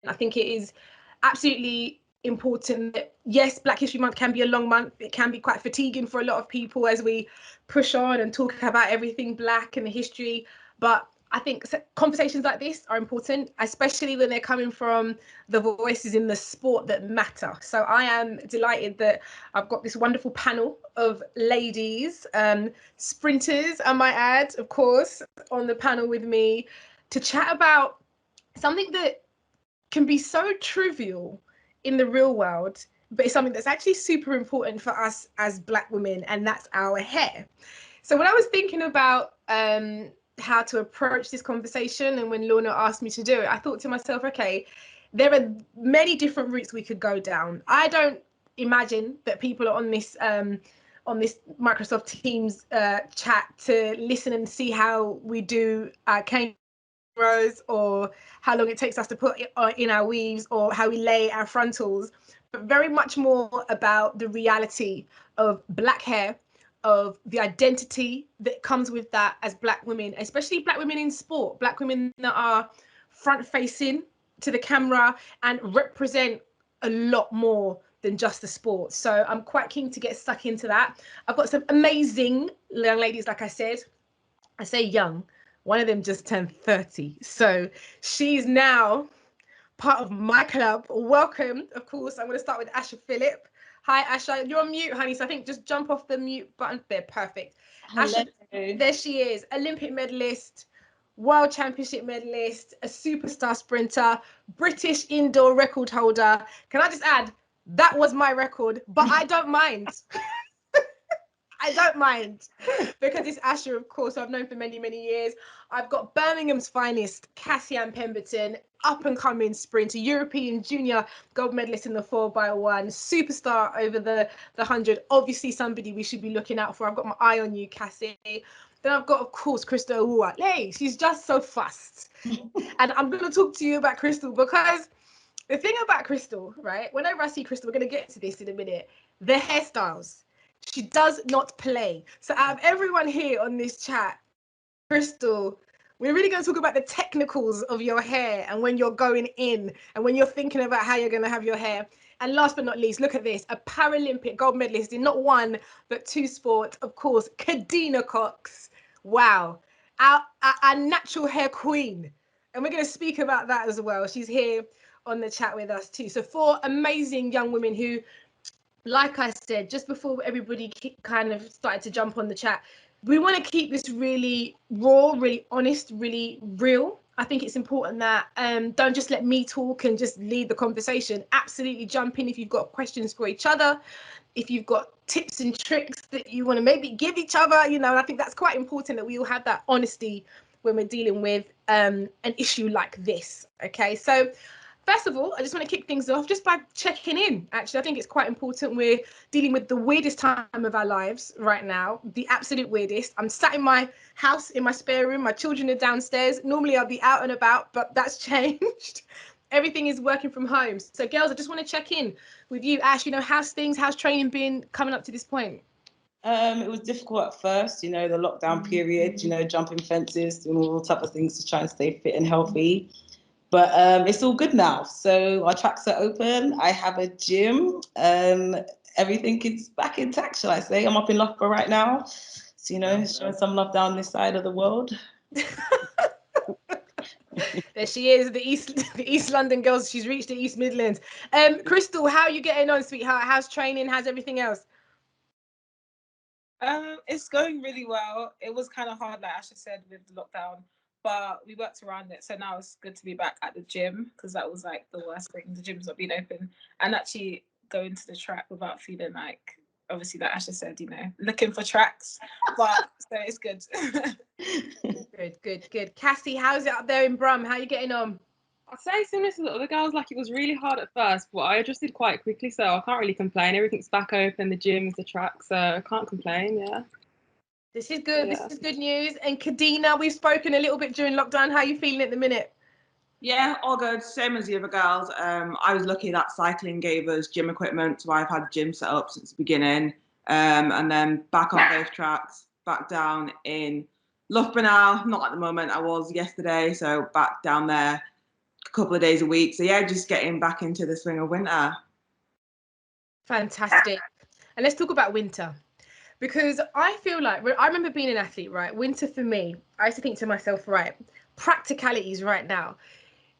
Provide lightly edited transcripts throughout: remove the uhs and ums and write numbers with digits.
I think it is absolutely important that, yes, Black History Month can be a long month. It can be quite fatiguing for a lot of people as we push on and talk about everything Black and the history. But I think conversations like this are important, especially when they're coming from the voices in the sport that matter. So I am delighted that I've got this wonderful panel of ladies, sprinters, I might add, of course, on the panel with me to chat about something that can be so trivial in the real world, but it's something that's actually super important for us as Black women, and that's our hair. So when I was thinking about how to approach this conversation, and when Lorna asked me to do it, I thought to myself, okay, there are many different routes we could go down. I don't imagine that people are on this Microsoft Teams chat to listen and see how we do cane rows, or how long it takes us to put it in our weaves, or how we lay our frontals, but very much more about the reality of Black hair, of the identity that comes with that as Black women, especially Black women in sport, Black women that are front facing to the camera and represent a lot more than just the sport. So I'm quite keen to get stuck into that. I've got some amazing young ladies, like I said. I say young, one of them just turned 30. So she's now part of my club. Welcome. Of course, I'm going to start with Asha Philip. Hi, Asha. You're on mute, honey. So I think just jump off the mute button. There, perfect. Hello. Asha, there she is. Olympic medalist, World Championship medalist, a superstar sprinter, British indoor record holder. Can I just add, that was my record, but I don't mind. I don't mind, because it's Asha, of course, I've known for many, many years. I've got Birmingham's finest, Cassie-Ann Pemberton, up-and-coming sprinter, European junior gold medalist in the 4x1, superstar over the 100, obviously somebody we should be looking out for. I've got my eye on you, Cassie. Then I've got, of course, Kristal Awuah. Hey, she's just so fast. And I'm going to talk to you about Kristal, because the thing about Kristal, right, whenever I see Kristal, we're going to get to this in a minute, the hairstyles. She does not play. So out of everyone here on this chat, Kristal, we're really going to talk about the technicals of your hair, and when you're going in, and when you're thinking about how you're going to have your hair. And last but not least, look at this, a Paralympic gold medalist in not one, but two sports, of course, Kadeena Cox. Wow. Our natural hair queen. And we're going to speak about that as well. She's here on the chat with us too. So 4 amazing young women who, like I said, just before everybody kind of started to jump on the chat, we want to keep this really raw, really honest, really real. I think it's important that don't just let me talk and just lead the conversation. Absolutely jump in if you've got questions for each other, if you've got tips and tricks that you want to maybe give each other, you know. And I think that's quite important, that we all have that honesty when we're dealing with an issue like this. Okay, so first of all, I just want to kick things off just by checking in. Actually, I think it's quite important. We're dealing with the weirdest time of our lives right now, the absolute weirdest. I'm sat in my house, in my spare room. My children are downstairs. Normally, I'll be out and about, but that's changed. Everything is working from home. So, girls, I just want to check in with you, Ash. You know, how's things? How's training been coming up to this point? It was difficult at first, you know, the lockdown period, you know, jumping fences, doing all type of things to try and stay fit and healthy. But it's all good now. So our tracks are open. I have a gym. Everything is back intact, shall I say. I'm up in Loughborough right now. So, you know, showing some love down this side of the world. There she is, the East London girls. She's reached the East Midlands. Kristal, how are you getting on, sweetheart? How's training? How's everything else? It's going really well. It was kind of hard, like Asha said, with the lockdown, but we worked around it. So now it's good to be back at the gym, because that was like the worst thing. The gym's not being open, and actually going to the track without feeling like, obviously, like Asha said, you know, looking for tracks. But so it's good. Good. Cassie, how's it up there in Brum? How are you getting on? I'd say similar to the other girls, like it was really hard at first, but I adjusted quite quickly, so I can't really complain. Everything's back open, the gyms, the track, so I can't complain, yeah. This is good. Yeah. This is good news. And Kadeena, we've spoken a little bit during lockdown. How are you feeling at the minute? Yeah, all good. Same as the other girls. I was lucky that cycling gave us gym equipment, so I've had the gym set up since the beginning. And then back on both tracks, back down in Loughborough now. Not at the moment. I was yesterday, so back down there. couple of days a week. So yeah, just getting back into the swing of winter. Fantastic. And let's talk about winter. Because I feel like, I remember being an athlete, right? Winter for me, I used to think to myself, right, practicalities right now.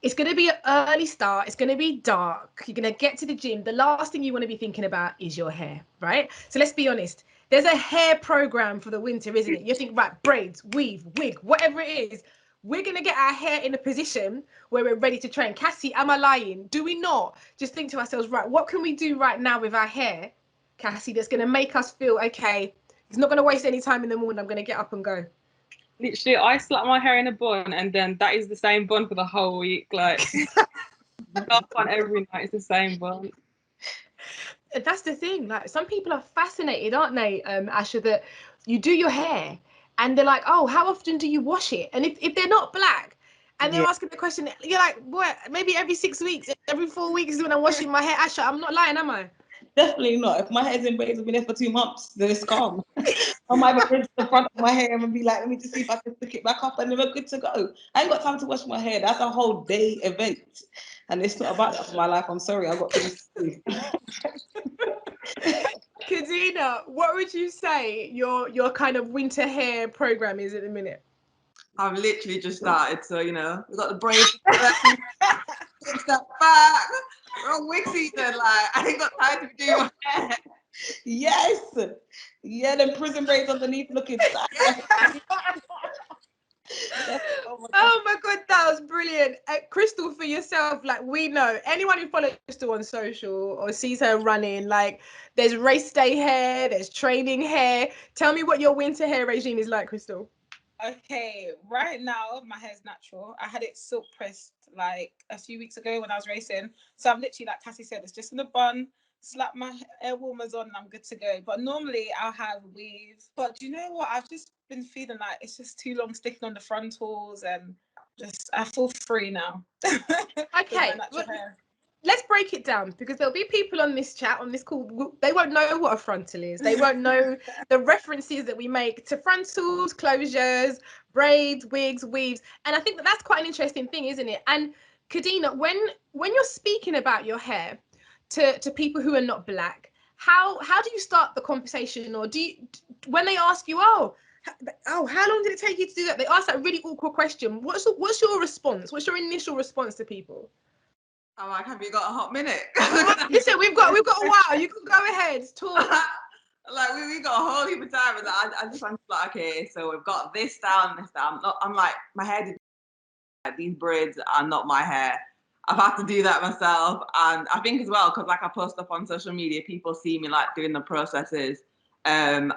It's going to be an early start. It's going to be dark. You're going to get to the gym. The last thing you want to be thinking about is your hair, right? So let's be honest. There's a hair program for the winter, isn't it? You think, right, braids, weave, wig, whatever it is. We're going to get our hair in a position where we're ready to train. Cassie, am I lying? Do we not just think to ourselves, right, what can we do right now with our hair, Cassie, that's going to make us feel, okay, it's not going to waste any time in the morning. I'm going to get up and go. Literally, I slap my hair in a bun, and then that is the same bun for the whole week. Like, not on every night, it's the same bun. That's the thing. Like, some people are fascinated, aren't they, Asha, that you do your hair and they're like, oh, how often do you wash it? And if they're not black and they're asking the question, you're like, what? Maybe every 6 weeks, every 4 weeks when I'm washing my hair. Asha, I'm not lying, am I? Definitely not. If my hair's in braids, I've been there for 2 months, then it's calm. I might have rinse the front of my hair and be like, let me just see if I can stick it back up, and then we're good to go. I ain't got time to wash my hair. That's a whole day event. And it's not about that for my life. I'm sorry, I've got things to do. Kadeena, what would you say your kind of winter hair program is at the minute? I've literally just started, so you know, we've got the braids, step back. We're on wig season, like I ain't got time to do my hair. Yes. Yeah, them prison braids underneath looking sad. Oh my god, that was brilliant. Kristal, for yourself, like, we know anyone who follows Kristal on social or sees her running, like, there's race day hair, there's training hair. Tell me what your winter hair regime is like, Kristal. Okay, right now my hair's natural. I had it silk pressed like a few weeks ago when I was racing. So I'm literally, like Cassie said, it's just in a bun, slap my hair warmers on and I'm good to go. But normally I'll have weaves. But do you know what? I've just been feeling like it's just too long sticking on the frontals, and just I feel free now. Okay, let's break it down, because there'll be people on this chat, on this call, they won't know what a frontal is. They won't know the references that we make to frontals, closures, braids, wigs, weaves. And I think that's quite an interesting thing, isn't it? And Kadeena, when you're speaking about your hair to people who are not black, how do you start the conversation? Or do you, when they ask you, oh, how long did it take you to do that? They ask that really awkward question. What's your response? What's your initial response to people? I'm like, have you got a hot minute? Listen, we've got a while. You can go ahead, talk. Like we got a whole heap of time, and I'm like, okay, so we've got this style and this style. I'm like, my hair did, like, these braids are not my hair. I've had to do that myself, and I think as well, because like I post stuff on social media, people see me like doing the processes, and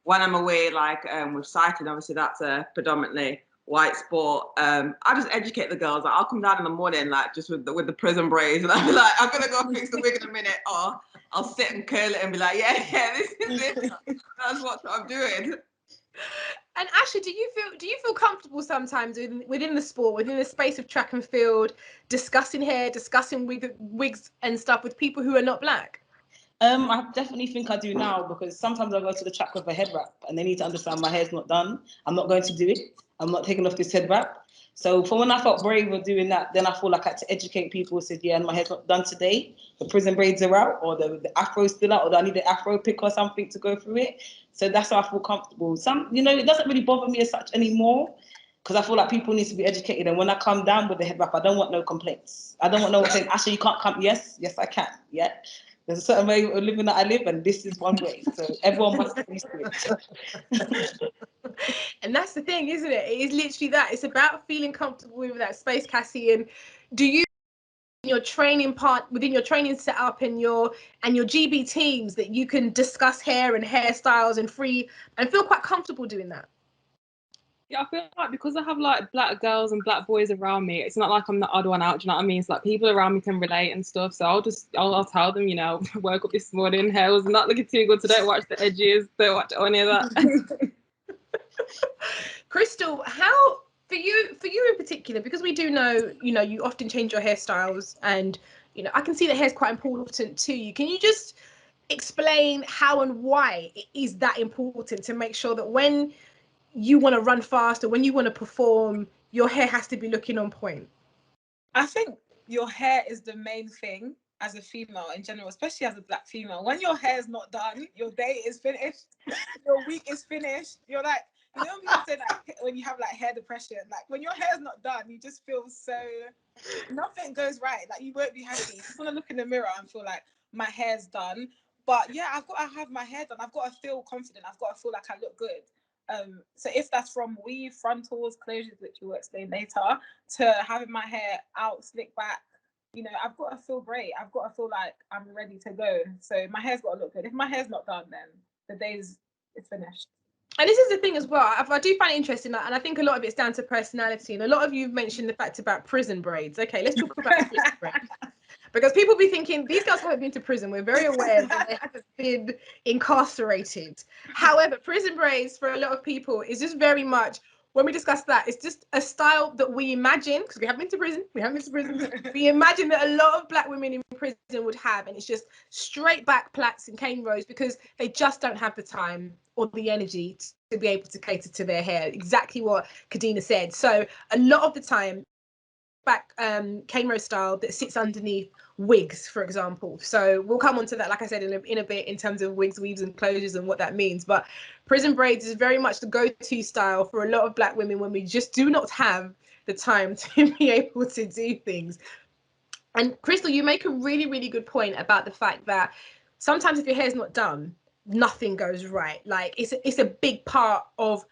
when I'm away, like with cycling, obviously that's a predominantly white sport. I just educate the girls. Like, I'll come down in the morning, like just with the prison braids, and I'll be like, I'm gonna go fix the wig in a minute, or I'll sit and curl it and be like, yeah, this is it. That's what I'm doing. And Asha, do you feel comfortable sometimes within the sport, within the space of track and field, discussing hair, discussing wigs and stuff with people who are not black? I definitely think I do now, because sometimes I go to the track with a head wrap and they need to understand my hair's not done. I'm not going to do it. I'm not taking off this head wrap. So for when I felt brave of doing that, then I feel like I had to educate people who said, yeah, my hair's not done today. The prison braids are out, or the afro's still out, or I need an afro pick or something to go through it. So that's how I feel comfortable. It doesn't really bother me as such anymore, because I feel like people need to be educated. And when I come down with the head wrap, I don't want no complaints. I don't want no one saying, Asha, you can't come. Yes, I can. Yeah. There's a certain way of living that I live, and this is one way. So everyone must get used to it. And that's the thing, isn't it? It is literally that. It's about feeling comfortable with that space, Cassie. And do you, in your training part, within your training setup and your GB teams, that you can discuss hair and hairstyles and feel quite comfortable doing that? Yeah, I feel like because I have like black girls and black boys around me, it's not like I'm the odd one out. Do you know what I mean? It's like people around me can relate and stuff. So I'll tell them, woke up this morning, hair was not looking too good today. Watch the edges, don't watch any of that. Kristal, how for you in particular, because we do know, you often change your hairstyles, and I can see that hair is quite important to you. Can you just explain how and why it is that important to make sure that when you want to run fast or when you want to perform, your hair has to be looking on point? I think your hair is the main thing as a female in general, especially as a black female. When your hair is not done, your day is finished, your week is finished. You're like, you know, when people say like when you have like hair depression, like when your hair is not done, you just feel so, nothing goes right. Like you won't be happy. You just want to look in the mirror and feel like my hair's done. But yeah, I've got to have my hair done. I've got to feel confident. I've got to feel like I look good. So if that's from weave, frontals, closures, which we'll explain later, to having my hair out, slick back, you know, I've got to feel great. I've got to feel like I'm ready to go. So my hair's got to look good. If my hair's not done, then the day's it's finished. And this is the thing as well. I do find it interesting, and I think a lot of it's down to personality. And a lot of you've mentioned the fact about prison braids. Okay, let's talk about prison braids. Because people be thinking these girls haven't been to prison. We're very aware that they haven't been incarcerated. However, prison braids for a lot of people is just very much, when we discuss that, it's just a style that we imagine, because we haven't been to prison. We imagine that a lot of black women in prison would have, and it's just straight back plaits and cane rows because they just don't have the time or the energy to be able to cater to their hair. Exactly what Kadeena said. So a lot of the time, back cane row style that sits underneath wigs, for example. So we'll come on to that, like I said, in a bit, in terms of wigs, weaves and closures and what that means. But prison braids is very much the go-to style for a lot of black women when we just do not have the time to be able to do things. And Kristal, you make a really, really good point about the fact that sometimes if your hair's not done, nothing goes right. Like it's a big part of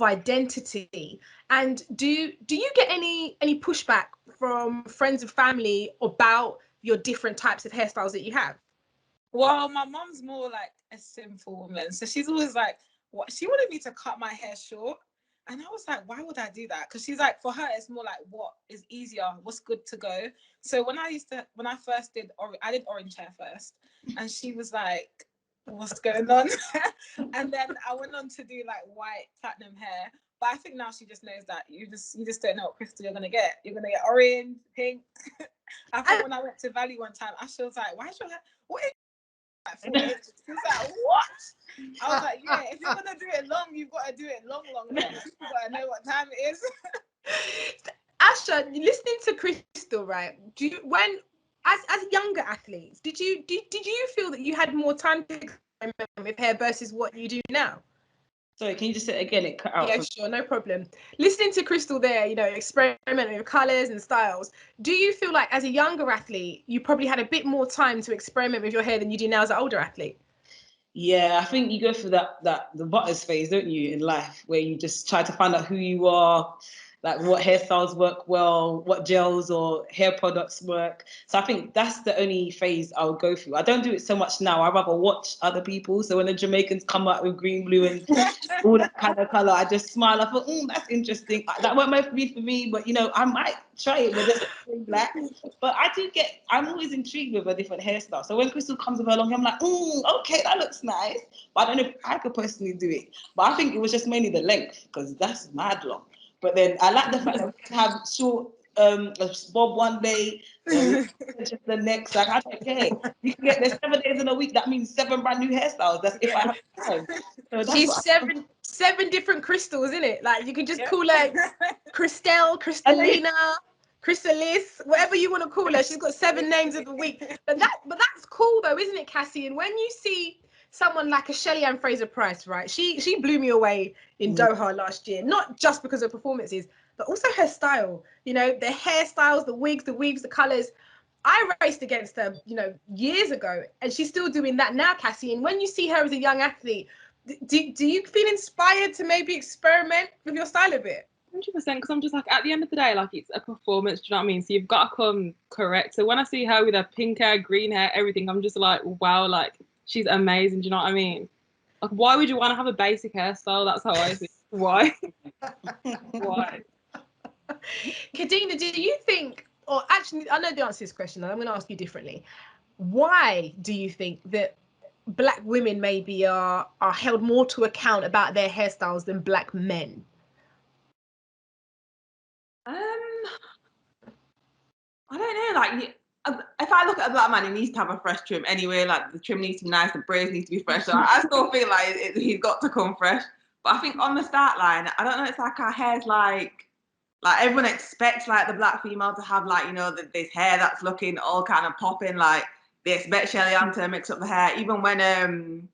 identity. And do you get any pushback from friends and family about your different types of hairstyles that you have? Well, my mom's more like a simple woman, so she's always like, what, she wanted me to cut my hair short, and I was like, why would I do that? Because she's like, for her it's more like what is easier, what's good to go. So when I first did I did orange hair first, and she was like, what's going on? And then I went on to do like white platinum hair. But I think now she just knows that you just don't know what Kristal you're gonna get. You're gonna get orange, pink. I think when I went to Valley one time, Asha was like, why is your hair, what is like 4 inches? She was like, what? I was like, yeah, if you're gonna do it long, you've got to do it long. People gotta know what time it is. Asha, listening to Kristal, right? Do you, when as younger athletes, did you feel that you had more time to experiment with hair versus what you do now? Sorry, can you just say it again? It cut out. Yeah, sure, no problem. Listening to Kristal there, you know, experimenting with colours and styles, do you feel like as a younger athlete, you probably had a bit more time to experiment with your hair than you do now as an older athlete? Yeah, I think you go through the butters phase, don't you, in life, where you just try to find out who you are, like what hairstyles work well, what gels or hair products work. So I think that's the only phase I would go through. I don't do it so much now. I rather watch other people. So when the Jamaicans come out with green, blue, and all that kind of color, I just smile. I thought, that's interesting. That won't be for me, but you know, I might try it with just black. But I'm always intrigued with a different hairstyle. So when Kristal comes with her long hair, I'm like, okay, that looks nice. But I don't know if I could personally do it. But I think it was just mainly the length, because that's mad long. But then I like the fact that we can have short a bob one day, just the next. Like I don't care. You can get there 7 days in a week. That means 7 brand new hairstyles. That's if I have time. So that's She's seven different Kristals, isn't it? Like you can just call her Kristal, Kristalina, Kristalis, whatever you want to call her. She's got 7 names of the week. But that's cool though, isn't it, Cassie? And when you see someone like a Shelly-Ann Fraser-Pryce, right? She blew me away in Doha last year, not just because of performances, but also her style. You know, the hairstyles, the wigs, the weaves, the colors. I raced against her, you know, years ago, and she's still doing that now, Cassie. And when you see her as a young athlete, do you feel inspired to maybe experiment with your style a bit? 100%, because I'm just like, at the end of the day, like, it's a performance, do you know what I mean? So you've got to come correct. So when I see her with her pink hair, green hair, everything, I'm just like, wow, like, she's amazing, do you know what I mean? Like, why would you want to have a basic hairstyle? That's how I think. Why? Why? Kadeena, do you think, or actually, I know the answer to this question, and I'm going to ask you differently. Why do you think that black women maybe are held more to account about their hairstyles than black men? I don't know. Like, if I look at a black man, he needs to have a fresh trim anyway. Like, the trim needs to be nice, the braids need to be fresh. So I still feel like he's got to come fresh. But I think on the start line, I don't know. It's like our hair's like like everyone expects like the black female to have like, you know, this hair that's looking all kind of popping. Like they expect Shelly-Ann to mix up the hair. Even when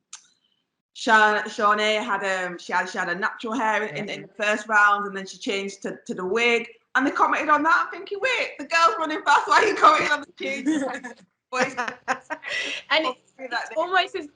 Shawnee had she had a natural hair in the first round, and then she changed to the wig, and they commented on that. I'm thinking, wait, the girl's running fast. Why are you commenting on the change? And it's almost as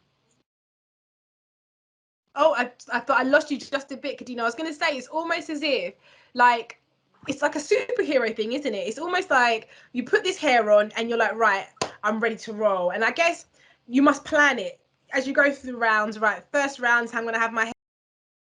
I thought I lost you just a bit, Kadeena. I was going to say it's almost as if like it's like a superhero thing, isn't it? It's almost like you put this hair on and you're like, right, I'm ready to roll. And I guess you must plan it as you go through the rounds, right? First rounds, I'm going to have my hair.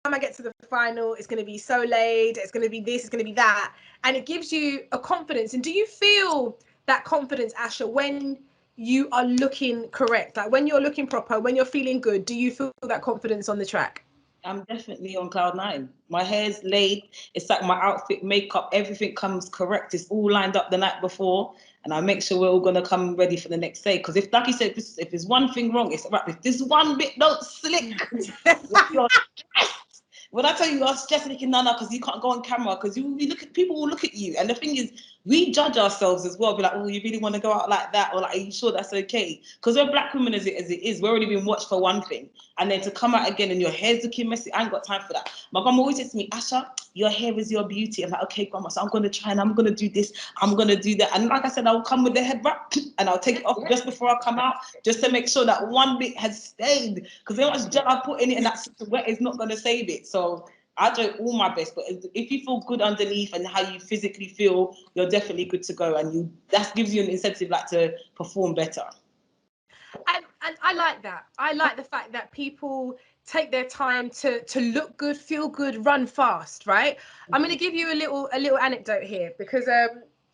Time I get to the final, it's going to be so laid, it's going to be this, it's going to be that, and it gives you a confidence. And do you feel that confidence, Asha, when you are looking correct, like when you're looking proper, when you're feeling good? Do you feel that confidence on the track? I'm definitely on cloud 9. My hair's laid. It's like my outfit, makeup, everything comes correct. It's all lined up the night before, and I make sure we're all gonna come ready for the next day. Because if, like you said, if there's one thing wrong, it's right. If this one bit don't slick, you're stressed. When I tell you you're stressed, thinking no, because you can't go on camera, because you look at people will look at you, and the thing is, we judge ourselves as well. Be like, oh, you really want to go out like that, or like, are you sure that's okay? Because we're black women as it is. We're already being watched for one thing, and then to come out again and your hair's looking messy, I ain't got time for that. My grandma always says to me, Asha, your hair is your beauty. I'm like, okay, grandma, so I'm gonna try and I'm gonna do this, I'm gonna do that, and like I said, I'll come with the head wrap and I'll take it off just before I come out, just to make sure that one bit has stayed. Because how much gel I put in it and that's wet is not gonna save it. So I do all my best, but if you feel good underneath and how you physically feel, you're definitely good to go, and that gives you an incentive like to perform better. And I like that. I like the fact that people take their time to look good, feel good, run fast, right? I'm going to give you a little anecdote here because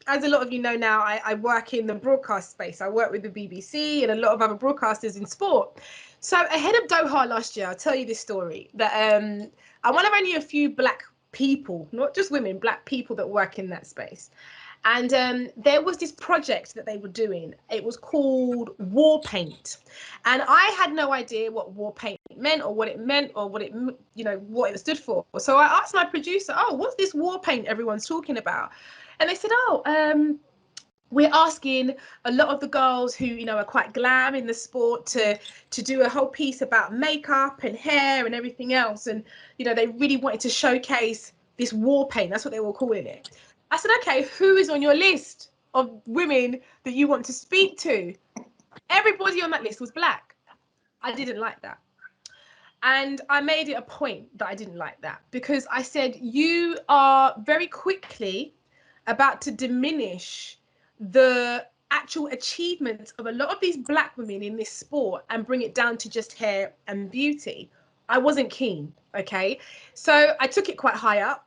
as a lot of you know now, I work in the broadcast space. I work with the BBC and a lot of other broadcasters in sport. So ahead of Doha last year, I'll tell you this story that I'm one of only a few black people, not just women, black people that work in that space. And there was this project that they were doing. It was called War Paint. And I had no idea what War Paint meant or what it meant or what it stood for. So I asked my producer, oh, what's this War Paint everyone's talking about? And they said, we're asking a lot of the girls who, are quite glam in the sport to do a whole piece about makeup and hair and everything else. And, they really wanted to showcase this war paint. That's what they were calling it. I said, okay, who is on your list of women that you want to speak to? Everybody on that list was black. I didn't like that. And I made it a point that I didn't like that because I said, you are very quickly about to diminish the actual achievements of a lot of these black women in this sport and bring it down to just hair and beauty. I wasn't keen, okay? So I took it quite high up.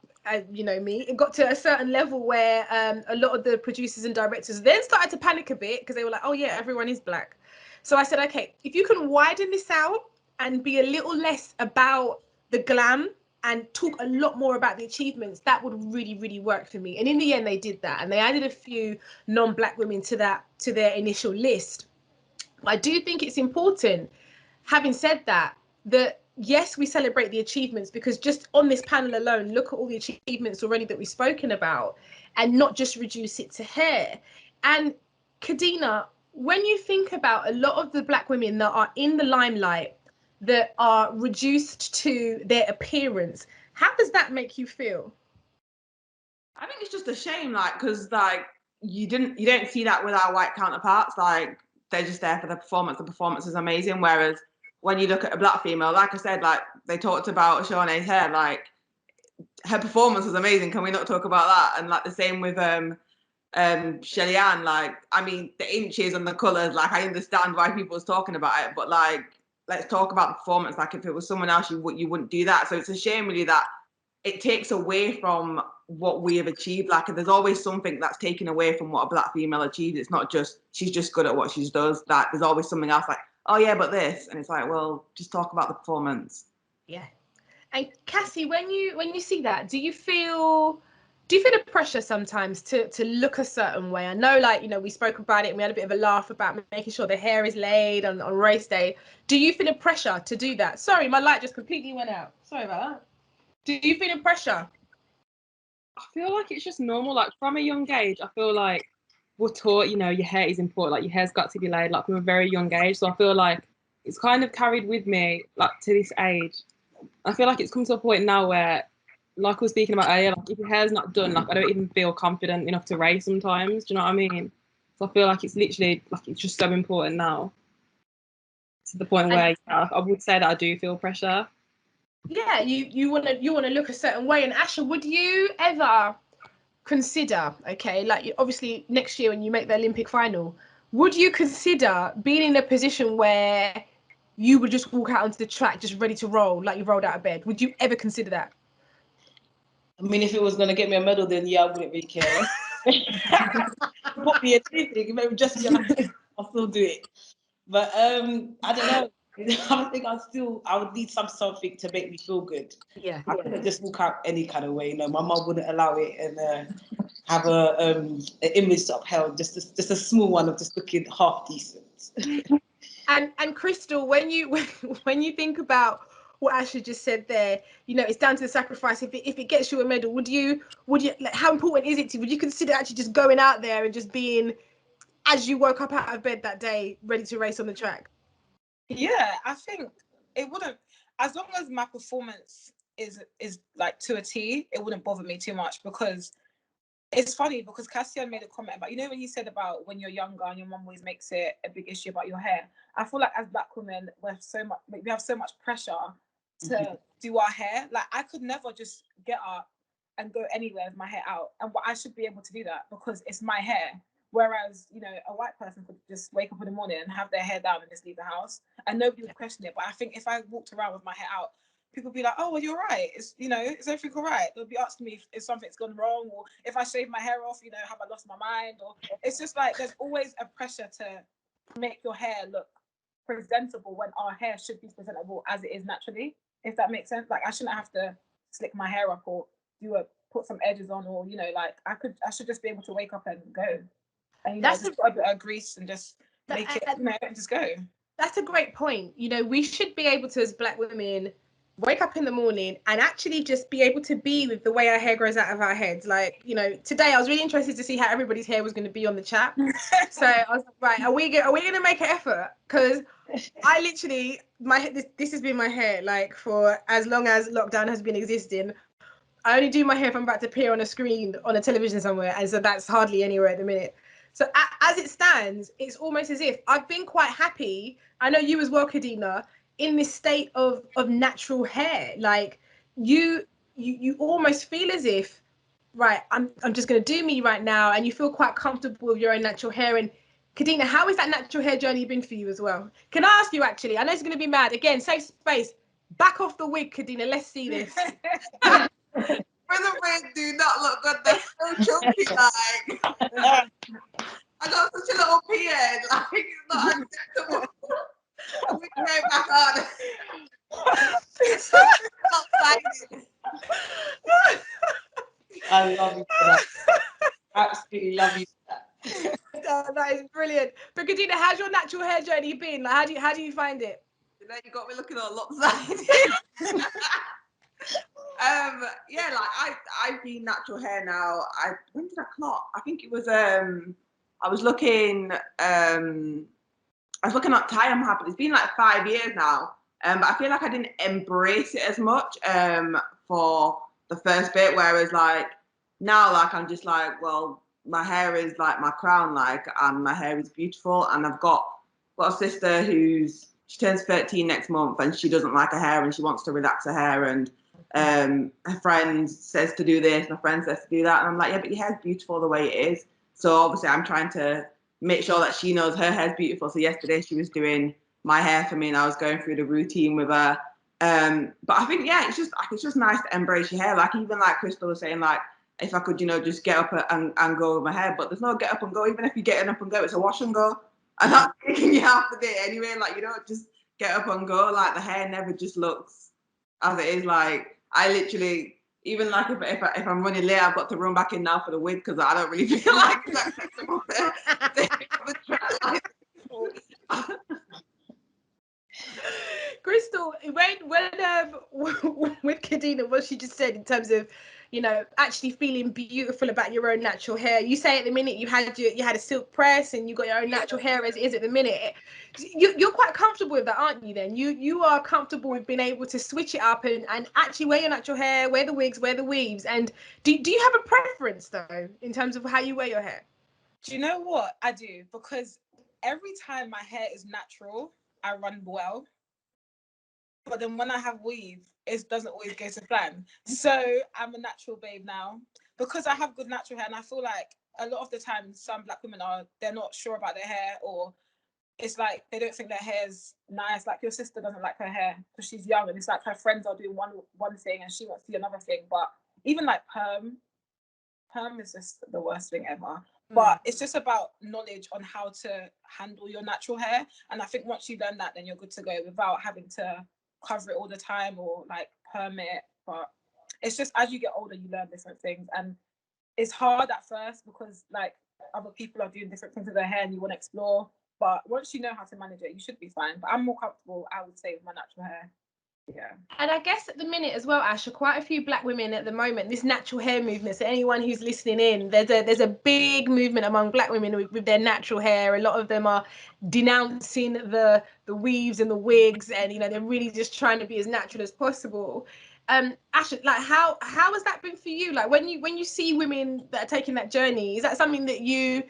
You know me, it got to a certain level where a lot of the producers and directors then started to panic a bit because they were like, oh yeah, everyone is black. So I said, okay, if you can widen this out and be a little less about the glam and talk a lot more about the achievements, that would really, really work for me. And in the end, they did that. And they added a few non-black women to their initial list. But I do think it's important, having said that yes, we celebrate the achievements because just on this panel alone, look at all the achievements already that we've spoken about and not just reduce it to hair. And Kadeena, when you think about a lot of the black women that are in the limelight that are reduced to their appearance, how does that make you feel? I think it's just a shame, because you don't see that with our white counterparts. Like they're just there for the performance. The performance is amazing. Whereas when you look at a black female, like I said, like they talked about Shawnee's hair, like her performance was amazing. Can we not talk about that? And like the same with Shelly-Ann, the inches and the colours, I understand why people was talking about it, but let's talk about the performance. Like if it was someone else, you wouldn't do that. So it's a shame really that it takes away from what we have achieved. There's always something that's taken away from what a black female achieved. It's not just she's just good at what she does. There's always something else oh yeah, but this, and it's well, just talk about the performance. Yeah. And Cassie, when you see that, do you feel the pressure sometimes to look a certain way? I know, we spoke about it and we had a bit of a laugh about making sure the hair is laid on race day. Do you feel the pressure to do that? Sorry, my light just completely went out. Sorry about that. Do you feel the pressure? feel like it's just normal. Like from a young age, I feel like we're taught, you know, your hair is important. Like your hair's got to be laid, like from a very young age. So I feel like it's kind of carried with me, like to this age. I feel like it's come to a point now where, like we were speaking about earlier, like if your hair's not done, like I don't even feel confident enough to race sometimes. Do you know what I mean? So I feel like it's literally like it's just so important now, to the point where I would say that I do feel pressure. Yeah, you want to look a certain way. And Asha, would you ever consider, okay, like obviously next year when you make the Olympic final, would you consider being in a position where you would just walk out onto the track just ready to roll, like you rolled out of bed? Would you ever consider that? I mean, if it was going to get me a medal, then yeah, I wouldn't really care. Put me anything, maybe just I'll still do it. But I don't know. I think I would need something to make me feel good. Yeah. I couldn't just walk out any kind of way. You know, my mum wouldn't allow it, and have an image to uphold, just a small one of just looking half decent. And Kristal, when you think about what Asha just said there, you know, it's down to the sacrifice. If it gets you a medal, would you like, how important is it to you? Would you consider actually just going out there and just being, as you woke up out of bed that day, ready to race on the track? Yeah, I think it wouldn't, as long as my performance is like to a T, it wouldn't bother me too much, because it's funny because Cassie-Ann made a comment about, you know, when you said about when you're younger and your mum always makes it a big issue about your hair. I feel like as Black women, we have so much pressure to do our hair. Like I could never just get up and go anywhere with my hair out, and I should be able to do that because it's my hair. Whereas, you know, a white person could just wake up in the morning and have their hair down and just leave the house, and nobody would question it. But I think if I walked around with my hair out, people be like, "Oh, well, you're right. It's, you know, is everything all right?" They'll be asking me if something's gone wrong, or if I shave my hair off, you know, have I lost my mind? Or it's just like there's always a pressure to make your hair look presentable when our hair should be presentable as it is naturally. If that makes sense. Like I shouldn't have to slick my hair up or put some edges on, or, you know, like I should just be able to wake up and go. And, you know, just put a bit of grease and just make it, you know, just go. That's a great point. You know, we should be able to, as Black women, wake up in the morning and actually just be able to be with the way our hair grows out of our heads. Like, you know, today I was really interested to see how everybody's hair was going to be on the chat. So I was like, right, are we going to make an effort? Because I literally, this has been my hair like for as long as lockdown has been existing. I only do my hair if I'm about to appear on a screen on a television somewhere, and so that's hardly anywhere at the minute. So as it stands, it's almost as if I've been quite happy. I know you as well, Kadeena, in this state of natural hair. Like you almost feel as if, right, I'm just going to do me right now, and you feel quite comfortable with your own natural hair. And Kadeena, how has that natural hair journey been for you as well? Can I ask you actually? I know it's going to be mad. Again, safe space. Back off the wig, Kadeena. Let's see this. For the wig do not look good. They're so chunky, like. I got such a little beard, like it's not acceptable. We came back on. It's not exciting. I love you for that. Absolutely love you for that. That is brilliant. But Kadeena, how's your natural hair journey been? Like, how do you find it? You know, you got me looking all lopsided. Yeah, like I've been natural hair now. When did I clock? I think it was I was looking at time happened. It's been like 5 years now. But I feel like I didn't embrace it as much for the first bit, whereas like now, like I'm just like, well, my hair is like my crown, like, and my hair is beautiful, and I've got a sister she turns 13 next month, and she doesn't like her hair, and she wants to relax her hair, and her friend says to do this, my friend says to do that, and I'm like, yeah, but your hair's beautiful the way it is. So obviously I'm trying to make sure that she knows her hair's beautiful. So yesterday she was doing my hair for me, and I was going through the routine with her. But I think, yeah, it's just nice to embrace your hair. Like even like Kristal was saying, like if I could, you know, just get up and go with my hair, but there's no get up and go. Even if you're getting up and go, it's a wash and go, and that's taking you half the day anyway. Like you don't just get up and go. Like the hair never just looks as it is. Like I literally, even like if I'm running late, I've got to run back in now for the wig because I don't really feel like it's acceptable. Kristal, when with Kadeena, what she just said in terms of you know, actually feeling beautiful about your own natural hair. You say at the minute you had a silk press and you got your own natural hair as it is at the minute. You're quite comfortable with that, aren't you? Then you are comfortable with being able to switch it up and actually wear your natural hair, wear the wigs, wear the weaves. And do you have a preference though in terms of how you wear your hair? Do you know what I do? Because every time my hair is natural, I run well. But then when I have weave, it doesn't always go to plan. So I'm a natural babe now because I have good natural hair, and I feel like a lot of the time some Black women they're not sure about their hair, or it's like they don't think their hair's nice. Like your sister doesn't like her hair because she's young, and it's like her friends are doing one thing and she wants to do another thing. But even like perm is just the worst thing ever. But it's just about knowledge on how to handle your natural hair, and I think once you learn that, then you're good to go without having to cover it all the time or like perm it. But it's just as you get older you learn different things, and it's hard at first because like other people are doing different things with their hair and you want to explore, but once you know how to manage it you should be fine. But I'm more comfortable, I would say, with my natural hair. Yeah. And I guess at the minute as well, Asha, quite a few Black women at the moment, this natural hair movement, so anyone who's listening in, there's a big movement among Black women with their natural hair. A lot of them are denouncing the weaves and the wigs, and you know, they're really just trying to be as natural as possible. Asha, like how has that been for you? Like when you see women that are taking that journey, is that something that you,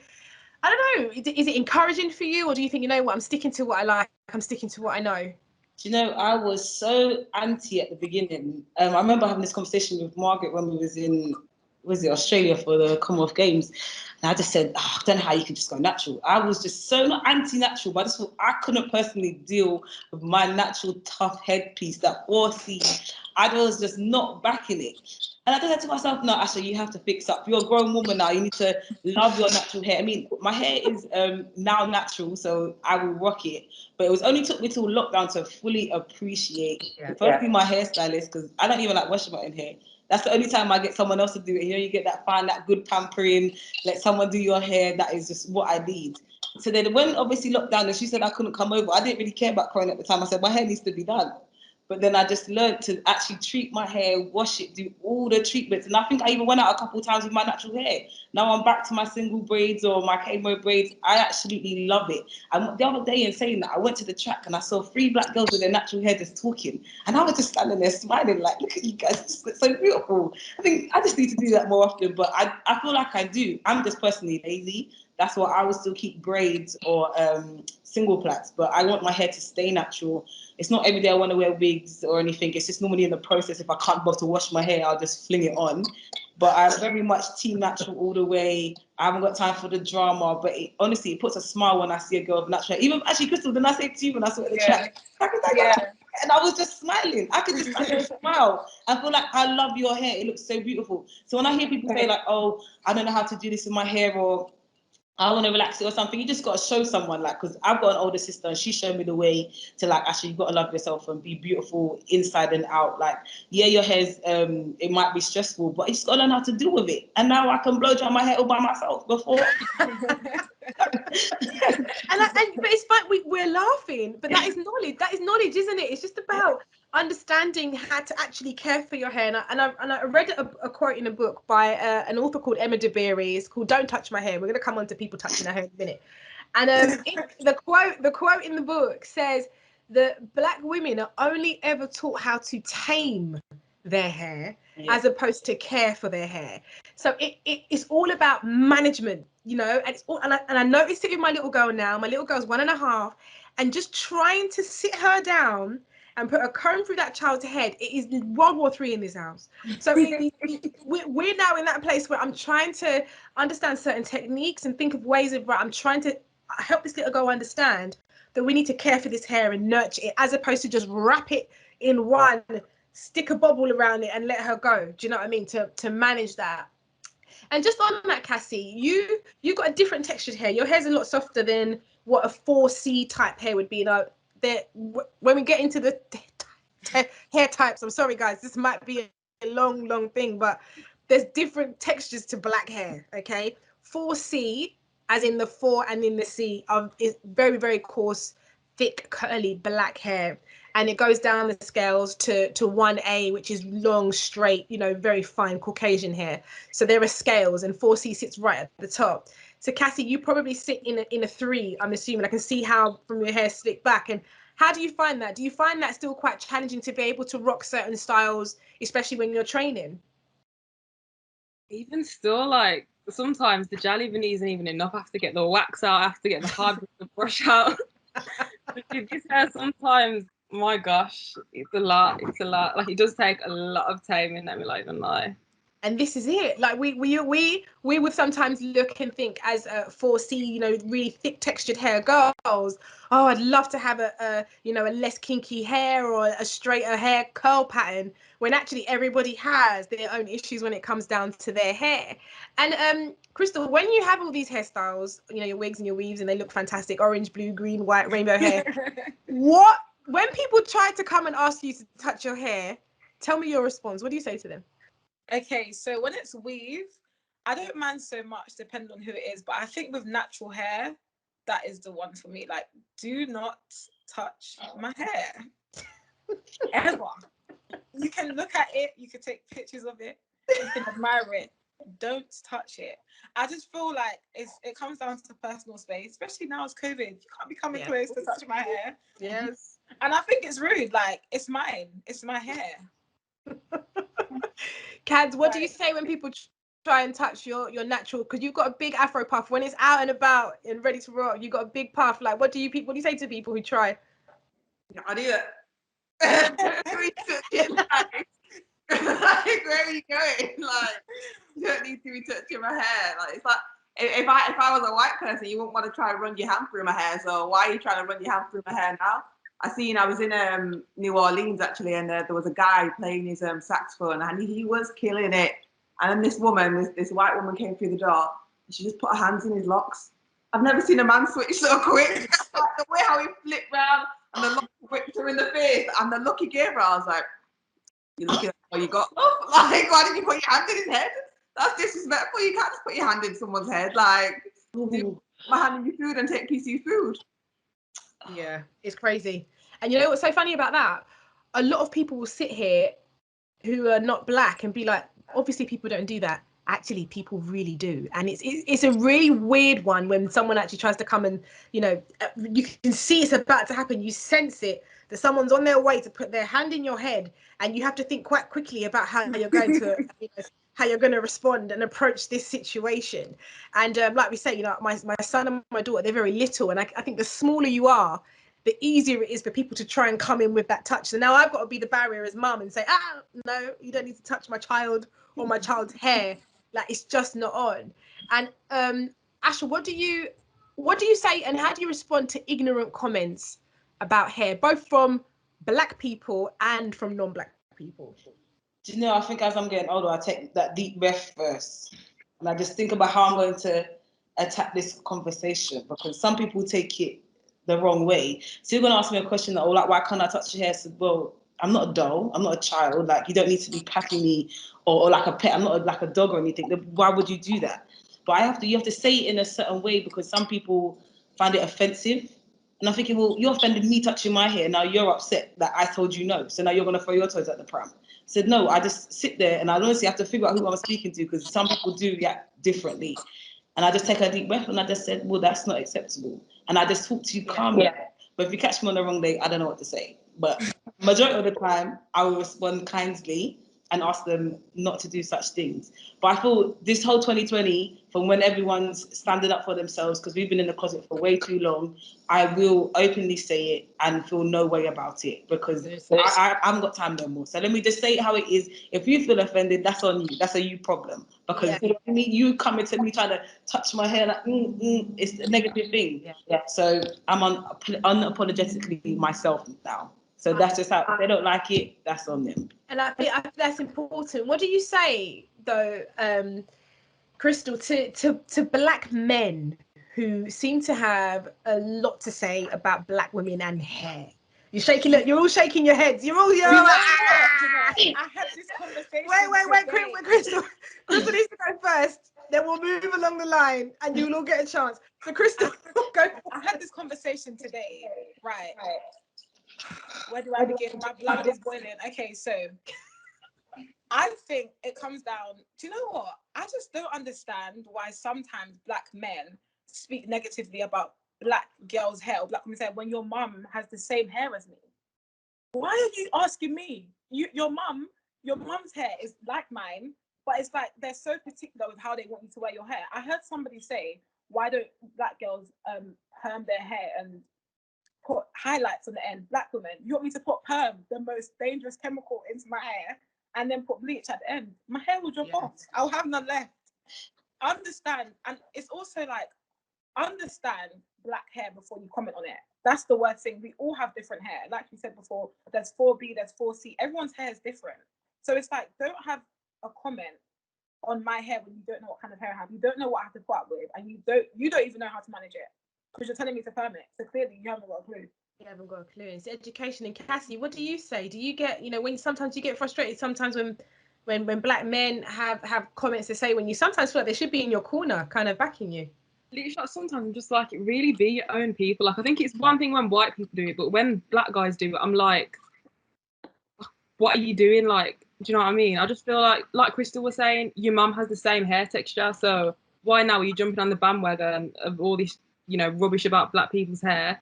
I don't know, is it encouraging for you, or do you think, you know what, I'm sticking to what I like, I'm sticking to what I know? Do you know, I was so anti at the beginning. I remember having this conversation with Margaret when we was it Australia for the Commonwealth Games, and I just said, I don't know how you can just go natural. I was just so not anti-natural, but I just thought I couldn't personally deal with my natural tough headpiece, that 4C. I was just not backing it. And I just said to myself, no, Asha, you have to fix up. You're a grown woman now. You need to love your natural hair. I mean, my hair is now natural, so I will rock it. But it was only took me till lockdown to fully appreciate, firstly, my hairstylist, because I don't even like washing my own hair. That's the only time I get someone else to do it. You know, you get that good pampering, let someone do your hair. That is just what I need. So then when obviously lockdown and she said I couldn't come over, I didn't really care about crying at the time. I said, my hair needs to be done. But then I just learned to actually treat my hair, wash it, do all the treatments. And I think I even went out a couple of times with my natural hair. Now I'm back to my single braids or my camo braids. I absolutely love it. And the other day in saying that, I went to the track and I saw 3 Black girls with their natural hair just talking. And I was just standing there smiling like, look at you guys, this looks so beautiful. I think I just need to do that more often, but I feel like I do. I'm just personally lazy. That's why I would still keep braids or single plaits, but I want my hair to stay natural. It's not every day I want to wear wigs or anything. It's just normally in the process. If I can't bother to wash my hair, I'll just fling it on. But I'm very much team natural all the way. I haven't got time for the drama, but honestly, it puts a smile when I see a girl with natural hair. Even actually, Kristal, didn't I say to you when I saw it in the track? And I was just smiling. I could just stand there and smile. I feel like I love your hair. It looks so beautiful. So when I hear people say like, oh, I don't know how to do this with my hair, or I want to relax it or something, you just got to show someone, like, because I've got an older sister and she showed me the way to, like, actually, you've got to love yourself and be beautiful inside and out. Like, yeah, your hair's, it might be stressful, but you just got to learn how to deal with it. And now I can blow dry my hair all by myself before. But it's fine, we're laughing, but that is knowledge, isn't it? It's just about understanding how to actually care for your hair. And I read a quote in a book by an author called Emma DeBerry. It's called "Don't Touch My Hair." We're going to come on to people touching their hair in a minute. And the quote in the book says that Black women are only ever taught how to tame their hair as opposed to care for their hair. So it's all about management, you know, and it's all, and I noticed it with my little girl now. My little girl's 1.5, and just trying to sit her down and put a comb through that child's head, it is World War III in this house. So we're now in that place where I'm trying to understand certain techniques and think of ways of, right, I'm trying to help this little girl understand that we need to care for this hair and nurture it, as opposed to just wrap it in one, stick a bobble around it and let her go. Do you know what I mean? To manage that. And just on that, Cassie, you got a different textured hair. Your hair's a lot softer than what a 4C type hair would be. You know, when we get into the hair types, I'm sorry guys, this might be a long thing, but there's different textures to Black hair. Okay, 4C, as in the 4 and in the C, is very coarse, thick, curly Black hair. and it goes down the scales to 1A, which is long, straight, you know, very fine Caucasian hair. So there are scales, and 4C sits right at the top. So Cassie, you probably sit in a 3, I'm assuming. I can see how from your hair slicked back. And how do you find that? Do you find that still quite challenging to be able to rock certain styles, especially when you're training? Even still, like, sometimes the gel even isn't even enough. I have to get the wax out. I have to get the hard brush out. This hair sometimes, my gosh, it's a lot. It's a lot. Like, it does take a lot of time, and let me not even lie. And this is it. Like we would sometimes look and think as a 4C, you know, really thick textured hair girls, oh, I'd love to have a you know, a less kinky hair or a straighter hair curl pattern, when actually everybody has their own issues when it comes down to their hair. And Kristal, when you have all these hairstyles, you know, your wigs and your weaves, and they look fantastic, orange, blue, green, white, rainbow hair, when people try to come and ask you to touch your hair, tell me your response. What do you say to them? Okay, so when it's weave, I don't mind so much, depending on who it is. But I think with natural hair, that is the one for me. Like, do not touch my hair ever. You can look at it, you can take pictures of it, you can admire it. Don't touch it. I just feel like it comes down to personal space, especially now it's COVID. You can't be coming close to touch my hair. Yes. And I think it's rude. Like, it's mine. It's my hair. Cads, what do you say when people try and touch your natural? Because you've got a big afro puff. When it's out and about and ready to rock, you got a big puff. Like, what do you say to people who try? I do it. Like, where are you going? Like, you don't need to be touching my hair. Like, it's like if I was a white person, you wouldn't want to try and run your hand through my hair. So why are you trying to run your hand through my hair now? I was in New Orleans actually, and there was a guy playing his saxophone, and he was killing it. And then this white woman came through the door, and she just put her hands in his locks. I've never seen a man switch so quick. Like, the way how he flipped round and the look whipped her in the face, and the look he gave her, I was like, "You're looking at what you got, love. Like, why did you put your hand in his head? That's disrespectful. You can't just put your hand in someone's head. Like, do my hand in your food and take a piece of your food." Yeah, it's crazy. And you know what's so funny about that? A lot of people will sit here who are not black and be like, obviously people don't do that. Actually, people really do. And it's a really weird one when someone actually tries to come and, you know, you can see it's about to happen. You sense it, that someone's on their way to put their hand in your head, and you have to think quite quickly about how you're going to how you're going to respond and approach this situation. And like we say, you know, my son and my daughter, they're very little, and I think the smaller you are, the easier it is for people to try and come in with that touch. So now I've got to be the barrier as mum and say, no, you don't need to touch my child or my child's hair. Like, it's just not on. And Asha, what do you say, and how do you respond to ignorant comments about hair, both from black people and from non-black people? Do you know, I think as I'm getting older, I take that deep breath first. And I just think about how I'm going to attack this conversation, because some people take it the wrong way. So you're going to ask me a question that, like, why can't I touch your hair? So, well, I'm not a doll. I'm not a child. Like, you don't need to be patting me or like a pet. I'm not like a dog or anything. Why would you do that? But you have to say it in a certain way, because some people find it offensive. And I'm thinking, well, you offended me touching my hair. Now you're upset that I told you no. So now you're going to throw your toys at the pram. I said, no, I just sit there and I honestly have to figure out who I'm speaking to, because some people do react differently. And I just take a deep breath and I just said, well, that's not acceptable. And I just talk to you calmly. Yeah. But if you catch me on the wrong day, I don't know what to say. But majority of the time, I will respond kindly and ask them not to do such things. But I feel this whole 2020, from when everyone's standing up for themselves, because we've been in the closet for way too long, I will openly say it and feel no way about it, because I haven't got time no more. So let me just say it how it is. If you feel offended, that's on you. That's a you problem. Because you coming to me trying to touch my hair, like, it's a negative thing. Yeah. So I'm unapologetically myself now. So that's just how, if they don't like it, that's on them. And I think that's important. What do you say, though, Kristal, to black men who seem to have a lot to say about black women and hair? You're shaking. Look, you're all shaking your heads. You're all. I had this conversation. Wait, Kristal. Kristal needs to go first. Then we'll move along the line, and you'll all get a chance. So, Kristal, go. I had this conversation today. Right. Where do I begin? My blood is boiling. Okay, so I think it comes down. Do you know what? I just don't understand why sometimes black men speak negatively about black girls' hair or black women's hair when your mum has the same hair as me. Why are you asking me? Your mum's hair is like mine, but it's like they're so particular with how they want you to wear your hair. I heard somebody say, why don't black girls perm their hair and put highlights on the end? Black women, you want me to put perm, the most dangerous chemical, into my hair, and then put bleach at the end? My hair will drop off. I'll have none left. Understand, and it's also like, understand black hair before you comment on it. That's the worst thing. We all have different hair. Like you said before, there's 4B, there's 4C. Everyone's hair is different. So it's like, don't have a comment on my hair when you don't know what kind of hair I have. You don't know what I have to put up with, and you don't even know how to manage it because you're telling me to perm it. So clearly you haven't got a clue. You haven't got a clue. It's education. And Cassie, what do you say? Do you get, when sometimes you get frustrated sometimes when black men have comments to say when you sometimes feel like they should be in your corner, kind of backing you? Literally, like, sometimes I'm just like, really be your own people. Like, I think it's one thing when white people do it, but when black guys do it, I'm like, what are you doing? Like, do you know what I mean? I just feel like Kristal was saying, your mum has the same hair texture, so why now are you jumping on the bandwagon of all this, rubbish about black people's hair?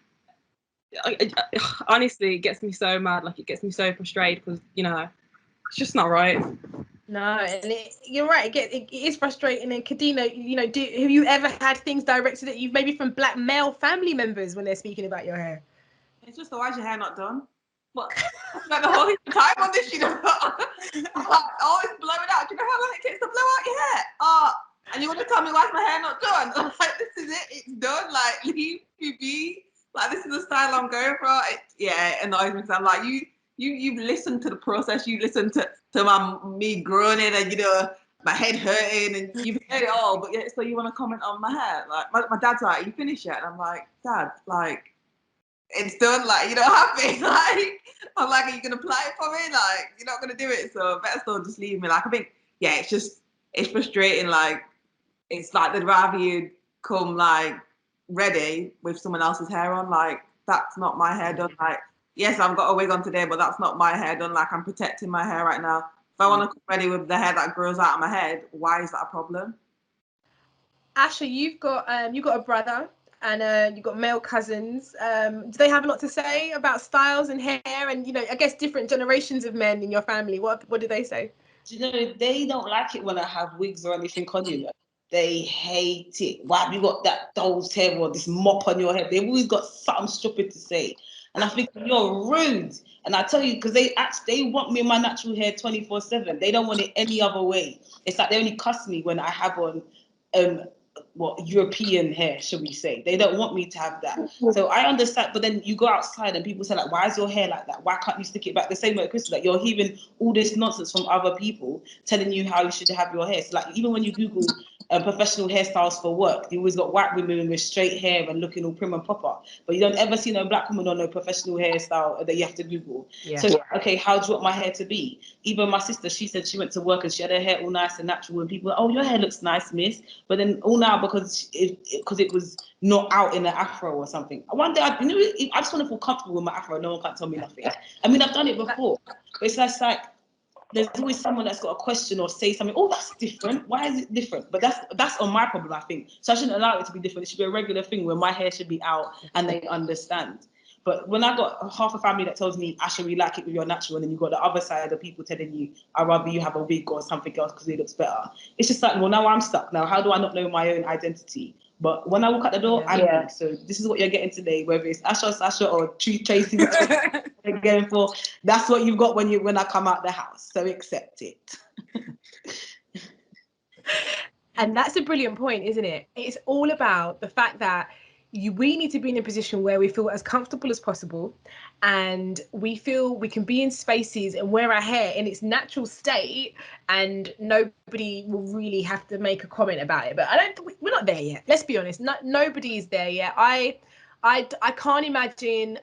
Honestly, it gets me so mad. Like, it gets me so frustrated because, it's just not right. No, and you're right. It is frustrating. And Kadeena, have you ever had things directed at you, maybe from black male family members when they're speaking about your hair? It's just, why is your hair not done? What? I spent the whole time on this, I'm like, always blowing out. Do you know how long it takes to blow out your hair? And you want to tell me why is my hair not done? I'm like, this is it. It's done. Like, leave me be. Like, this is the style I'm going for. It annoys me. So I'm like, you've listened to the process. You listened to me groaning and, my head hurting, and you've heard it all. But so you want to comment on my hair? Like, my dad's like, you finished yet? And I'm like, Dad, like, it's done. Like, you're not happy. Like, I'm like, are you gonna apply it for me? Like, you're not gonna do it. So better still just leave me. Like, I think, it's frustrating. Like, it's like they'd rather you come like ready with someone else's hair on. Like, that's not my hair done. Like, yes, I've got a wig on today, but that's not my hair done. Like, I'm protecting my hair right now. If I want to come ready with the hair that grows out of my head, why is that a problem? Asha, you've got a brother and you've got male cousins. Do they have a lot to say about styles and hair and I guess different generations of men in your family? What do they say? Do you know, they don't like it when I have wigs or anything on you. They hate it. Why have you got that doll's hair or this mop on your head? They've always got something stupid to say. And I think you're rude. And I tell you, because they want me in my natural hair 24/7. They don't want it any other way. It's like they only cuss me when I have on European hair, should we say. They don't want me to have that. So I understand, but then you go outside and people say, like, why is your hair like that? Why can't you stick it back? The same way, Kristal, like, you're hearing all this nonsense from other people telling you how you should have your hair. So, like, even when you Google professional hairstyles for work, you always got white women with straight hair and looking all prim and proper, but you don't ever see no black woman on no professional hairstyle that you have to Google. Yeah. So, okay, how do you want my hair to be? Even my sister, she said she went to work and she had her hair all nice and natural, and people were, oh, your hair looks nice, miss. But then all now because it was not out in an afro or something. One day, I just want to feel comfortable with my afro. No one can tell me nothing. I mean, I've done it before, but it's just like there's always someone that's got a question or say something. Oh, that's different. Why is it different? But that's on my problem, I think. So I shouldn't allow it to be different. It should be a regular thing where my hair should be out and they understand. But when I got half a family that tells me, Asha, we like it with your natural, and then you've got the other side of people telling you, I'd rather you have a wig or something else because it looks better. It's just like, well, now I'm stuck. Now, how do I not know my own identity? But when I walk out the door, I'm me. So this is what you're getting today, whether it's Asha or Tracy, you're getting for. That's what you've got when I come out the house. So accept it. And that's a brilliant point, isn't it? It's all about the fact that we need to be in a position where we feel as comfortable as possible, and we feel we can be in spaces and wear our hair in its natural state, and nobody will really have to make a comment about it. But we're not there yet. Let's be honest. Nobody is there yet. I can't imagine.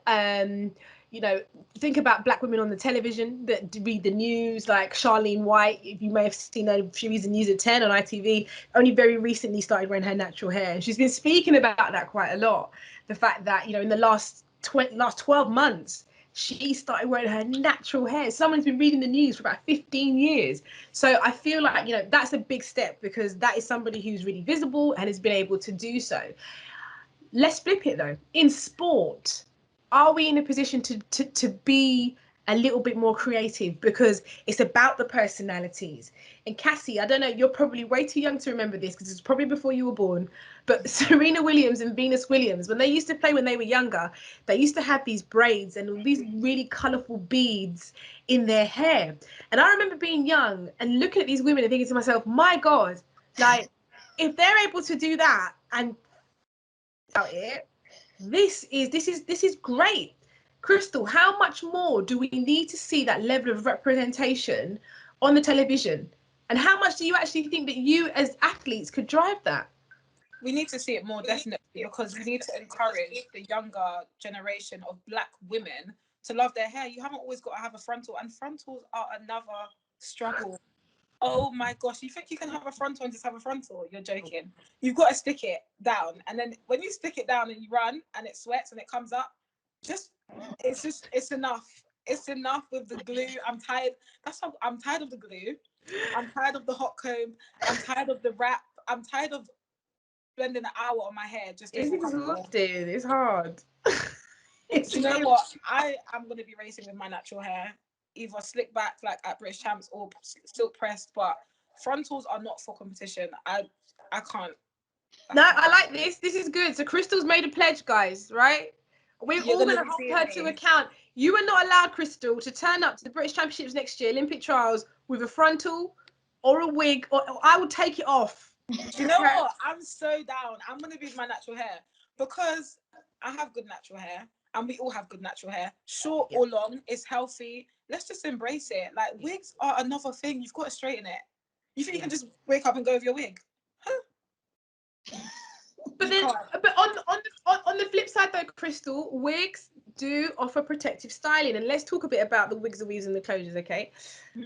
Think about black women on the television that read the news, like Charlene White. If you may have seen her, she reads the news at 10 on ITV. Only very recently started wearing her natural hair, and she's been speaking about that quite a lot. The fact that in the last 12 months, she started wearing her natural hair. Someone's been reading the news for about 15 years. So I feel like, you know, that's a big step, because that is somebody who's really visible and has been able to do so. Let's flip it though. In sport, are we in a position to be a little bit more creative, because it's about the personalities? And Cassie, I don't know, you're probably way too young to remember this because it's probably before you were born, but Serena Williams and Venus Williams, when they used to play when they were younger, they used to have these braids and these really colorful beads in their hair. And I remember being young and looking at these women and thinking to myself, my God, like, if they're able to do that and out it, this is great. Kristal, how much more do we need to see that level of representation on the television? And how much do you actually think that you as athletes could drive that? We need to see it more, definitely, because we need to encourage the younger generation of Black women to love their hair. You haven't always got to have a frontal, and frontals are another struggle. Oh my gosh, you think you can have a frontal and just have a frontal? You're joking. You've got to stick it down. And then when you stick it down and you run and it sweats and it comes up, it's enough. It's enough with the glue. I'm tired. I'm tired of the glue. I'm tired of the hot comb. I'm tired of the wrap. I'm tired of spending an hour on my hair just It's exhausting. It's hard. Do you know what? I am going to be racing with my natural hair, either slick back like at British Champs or silk pressed, but frontals are not for competition. I can't. No, I like this. This is good. So Kristal's made a pledge, guys, right? We're all going to hold her to account. You are not allowed, Kristal, to turn up to the British Championships next year, Olympic trials, with a frontal or a wig, or I will take it off. Do you know what? I'm so down. I'm going to be my natural hair, because I have good natural hair, and we all have good natural hair. Short or long, it's healthy. Let's just embrace it. Like, wigs are another thing. You've got to straighten it. You think you can just wake up and go with your wig? Huh? But then, but on the flip side though, Kristal, wigs do offer protective styling, and let's talk a bit about the wigs, the weaves, and the closures, okay?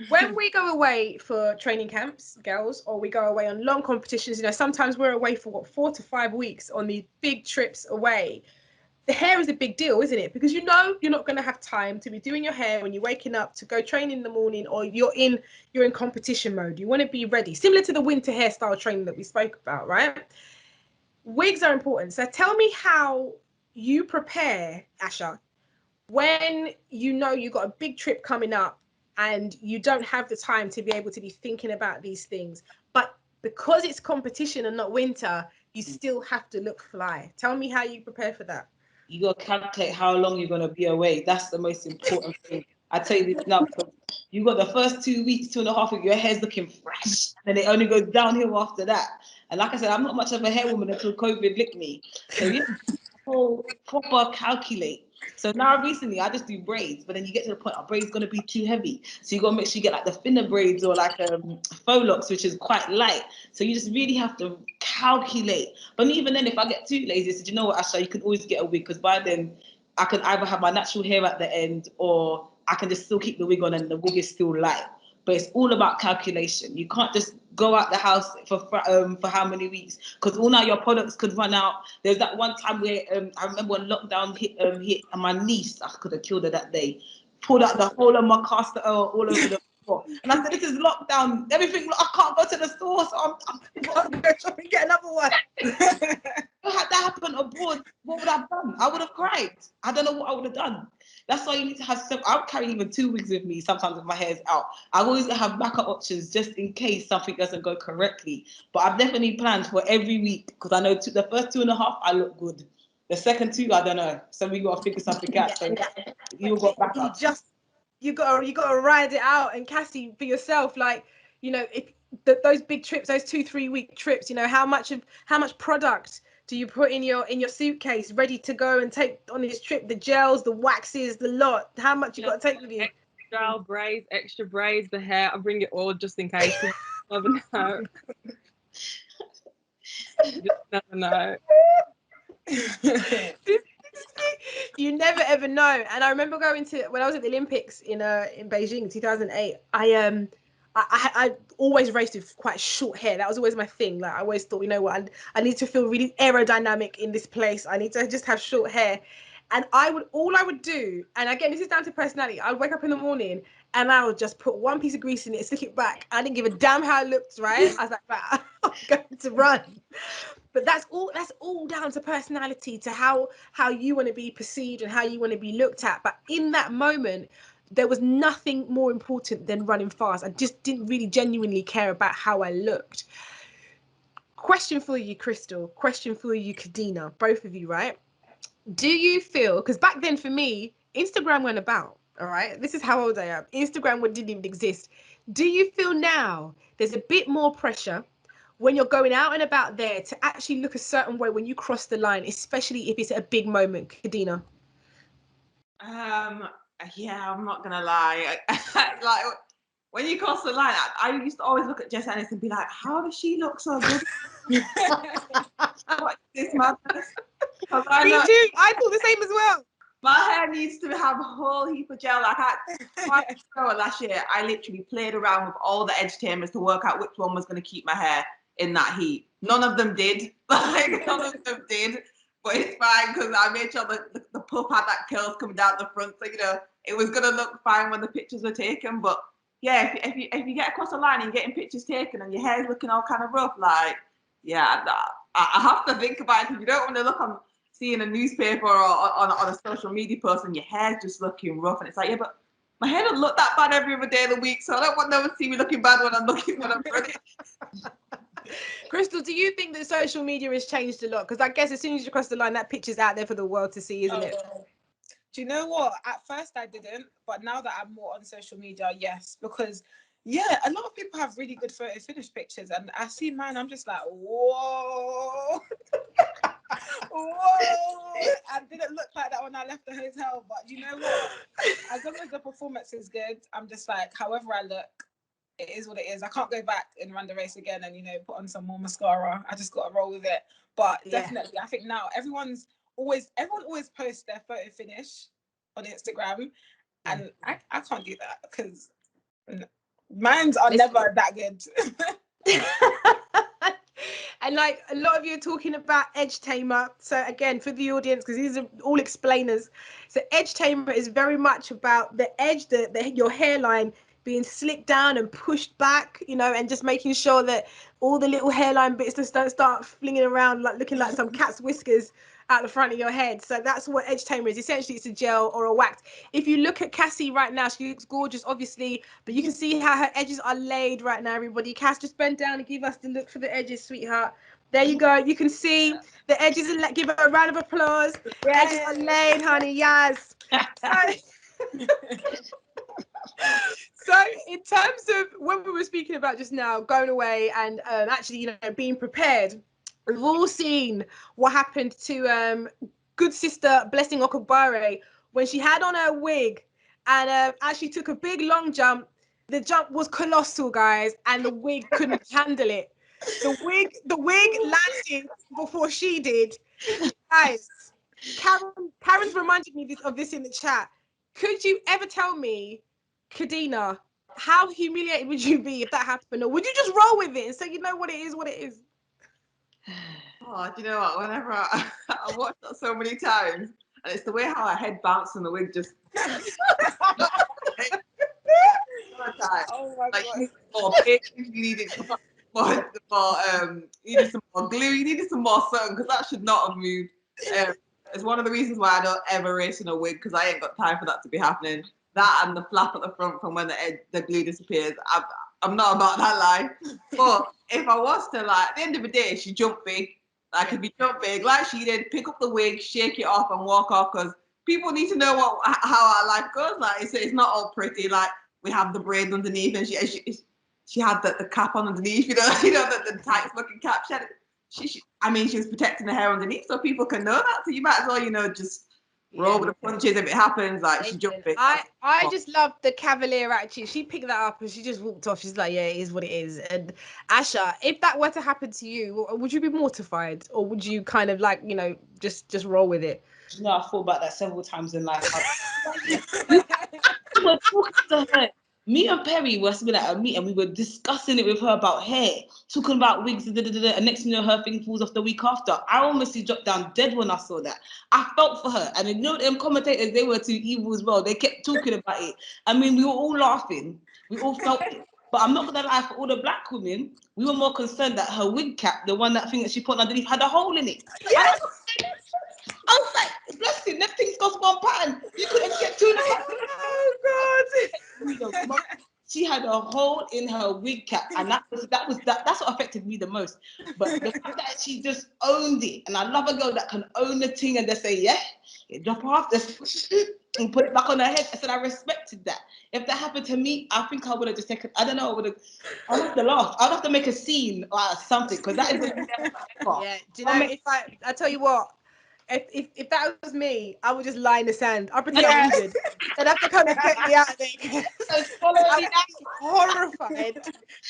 When we go away for training camps, girls, or we go away on long competitions, you know, sometimes we're away for 4 to 5 weeks on these big trips away. The hair is a big deal, isn't it? Because you know you're not going to have time to be doing your hair when you're waking up to go train in the morning, or you're in competition mode. You want to be ready, similar to the winter hairstyle training that we spoke about, right? Wigs are important. So tell me how you prepare, Asha, when you know you've got a big trip coming up and you don't have the time to be able to be thinking about these things. But because it's competition and not winter, you still have to look fly. Tell me how you prepare for that. You got to calculate how long you're going to be away. That's the most important thing. I tell you this now, because you got the first 2 weeks, 2.5 weeks, your hair's looking fresh, and it only goes downhill after that. And like I said, I'm not much of a hair woman until COVID licked me. So you have to proper calculate. So now recently I just do braids, but then you get to the point, braids going to be too heavy. So you got to make sure you get like the thinner braids, or like faux locks, which is quite light. So you just really have to calculate. But even then, if I get too lazy, I said, you know what, Asha, you can always get a wig, because by then I can either have my natural hair at the end, or I can just still keep the wig on and the wig is still light. But it's all about calculation. You can't just go out the house for how many weeks, because all now your products could run out. There's that one time where I remember when lockdown hit, and my niece, I could have killed her that day, pulled out the whole of my castor oil all over the floor. And I said, this is lockdown. Everything, I can't go to the store, so I'm going to get another one. Had that happen abroad, what would I have done? I would have cried. I don't know what I would have done. That's why you need to have some. I'll carry even 2 wigs with me sometimes if my hair's out. I always have backup options just in case something doesn't go correctly. But I've definitely planned for every week, because I know the first 2.5 I look good. The second 2, I don't know. So we got to figure something out. So you got backup. You gotta ride it out. And Cassie, for yourself, like, you know, if those big trips, those 2-3 week trips, you know, how much product do you put in your suitcase ready to go and take on this trip? The gels, the waxes, the lot. How much you got to take with you? Extra braids, the hair. I bring it all just in case. Never know. Just never know. You never ever know. And I remember going to, when I was at the Olympics in Beijing 2008, I always raced with quite short hair. That was always my thing. Like, I always thought, you know what, I need to feel really aerodynamic in this place. I need to just have short hair. And all I would do, and again, this is down to personality. I'd wake up in the morning and I would just put one piece of grease in it, stick it back. I didn't give a damn how it looked, right? I was like, right, I'm going to run. But that's all down to personality, to how you want to be perceived and how you want to be looked at. But in that moment, there was nothing more important than running fast. I just didn't really genuinely care about how I looked. Question for you, Kristal. Question for you, Kadeena. Both of you, right? Do you feel, because back then for me, Instagram went about, all right? This is how old I am. Instagram didn't even exist. Do you feel now there's a bit more pressure when you're going out and about there to actually look a certain way when you cross the line, especially if it's a big moment, Kadeena? Yeah, I'm not gonna lie. Like when you cross the line, I used to always look at Jess Ennis and be like, how does she look so good? What is this madness? Me too. I thought the same as well. My hair needs to have a whole heap of gel. Like last year, I literally played around with all the edge tamers to work out which one was going to keep my hair in that heat. None of them did. Like none of them did. But it's fine because I made sure that the puff had that curls coming down the front, so it was gonna look fine when the pictures were taken. But yeah, if you get across the line and you're getting pictures taken and your hair's looking all kind of rough, like yeah, I have to think about it because you don't want to look on seeing a newspaper or on a social media post and your hair's just looking rough, and it's like, yeah, but my hair doesn't look that bad every other day of the week, so I don't want no one to see me looking bad when I'm running. Kristal, do you think that social media has changed a lot? Because I guess as soon as you cross the line, that picture's out there for the world to see, isn't it? Do you know what? At first I didn't, but now that I'm more on social media, yes, because yeah, a lot of people have really good photo finish pictures, and I see mine, I'm just like, whoa. Whoa! I didn't look like that when I left the hotel, but you know what? As long as the performance is good, I'm just like, however I look, it is what it is. I can't go back and run the race again and put on some more mascara. I just got to roll with it. But definitely, I think now everyone always posts their photo finish on Instagram, and I can't do that because mine's are never that good. And like a lot of you are talking about edge tamer. So again, for the audience, because these are all explainers. So edge tamer is very much about the edge, your hairline being slicked down and pushed back, and just making sure that all the little hairline bits just don't start flinging around like looking like some cat's whiskers out the front of your head. So that's what edge tamer is. Essentially, it's a gel or a wax. If you look at Cassie right now, she looks gorgeous, obviously, but you can see how her edges are laid right now, everybody. Cass, just bend down and give us the look for the edges, sweetheart. There you go. You can see the edges. Give her a round of applause. Yes. Edges are laid, honey. Yes. So in terms of when we were speaking about just now going away and actually being prepared, we've all seen what happened to good sister Blessing Okubare when she had on her wig and actually took a big long jump. The jump was colossal, guys, and the wig couldn't handle it. The wig landed before she did. Guys, Karen's reminded me of this in the chat. Could you ever tell me, Kadeena, how humiliated would you be if that happened? Or would you just roll with it and say, what it is? Oh, do you know what? Whenever I watched that so many times, and it's the way how her head bounced and the wig just. Oh my God. You needed more paint, you needed you needed some more glue, you needed some more something because that should not have moved. It's one of the reasons why I don't ever race in a wig because I ain't got time for that to be happening. That and the flap at the front from when the glue disappears. I'm not about that life. But if I was to, like, at the end of the day, she jumped big. Like, if you jump big, like she did, pick up the wig, shake it off, and walk off because people need to know how our life goes. Like, it's not all pretty. Like, we have the braids underneath, and she had the cap on underneath. The tight looking cap. She was protecting the hair underneath, so people can know that. So you might as well, just roll with the punches if it happens. Like she jumped it. I just love the cavalier attitude. She picked that up and she just walked off. She's like, yeah, it is what it is. And Asha, if that were to happen to you, would you be mortified or would you kind of like, just roll with it? I thought about that several times in life. We're talking to her. Me and Perry were sitting at a meet and we were discussing it with her about hair, talking about wigs, and next thing you know, her thing falls off the week after. I almost dropped down dead when I saw that. I felt for her. And you know, them commentators, they were too evil as well. They kept talking about it. I mean, we were all laughing. We all felt it. But I'm not going to lie, for all the black women, we were more concerned that her wig cap, the one that thing that she put underneath, had a hole in it. Yes. I was like, bless it, them things cost one pattern. You couldn't get two. Oh God. She had a hole in her wig cap, and that's what affected me the most. But the fact that she just owned it, and I love a girl that can own the thing and just say, yeah, you drop her off this and put it back on her head. I said I respected that. If that happened to me, I think I would have just taken. I don't know. I'd have to laugh. I'd have to make a scene or something, because that is the Yeah. Do you know? If I tell you what. If that was me, I would just lie in the sand. I'd pretend I'm injured. They'd have to come and get me out of there. I'd be horrified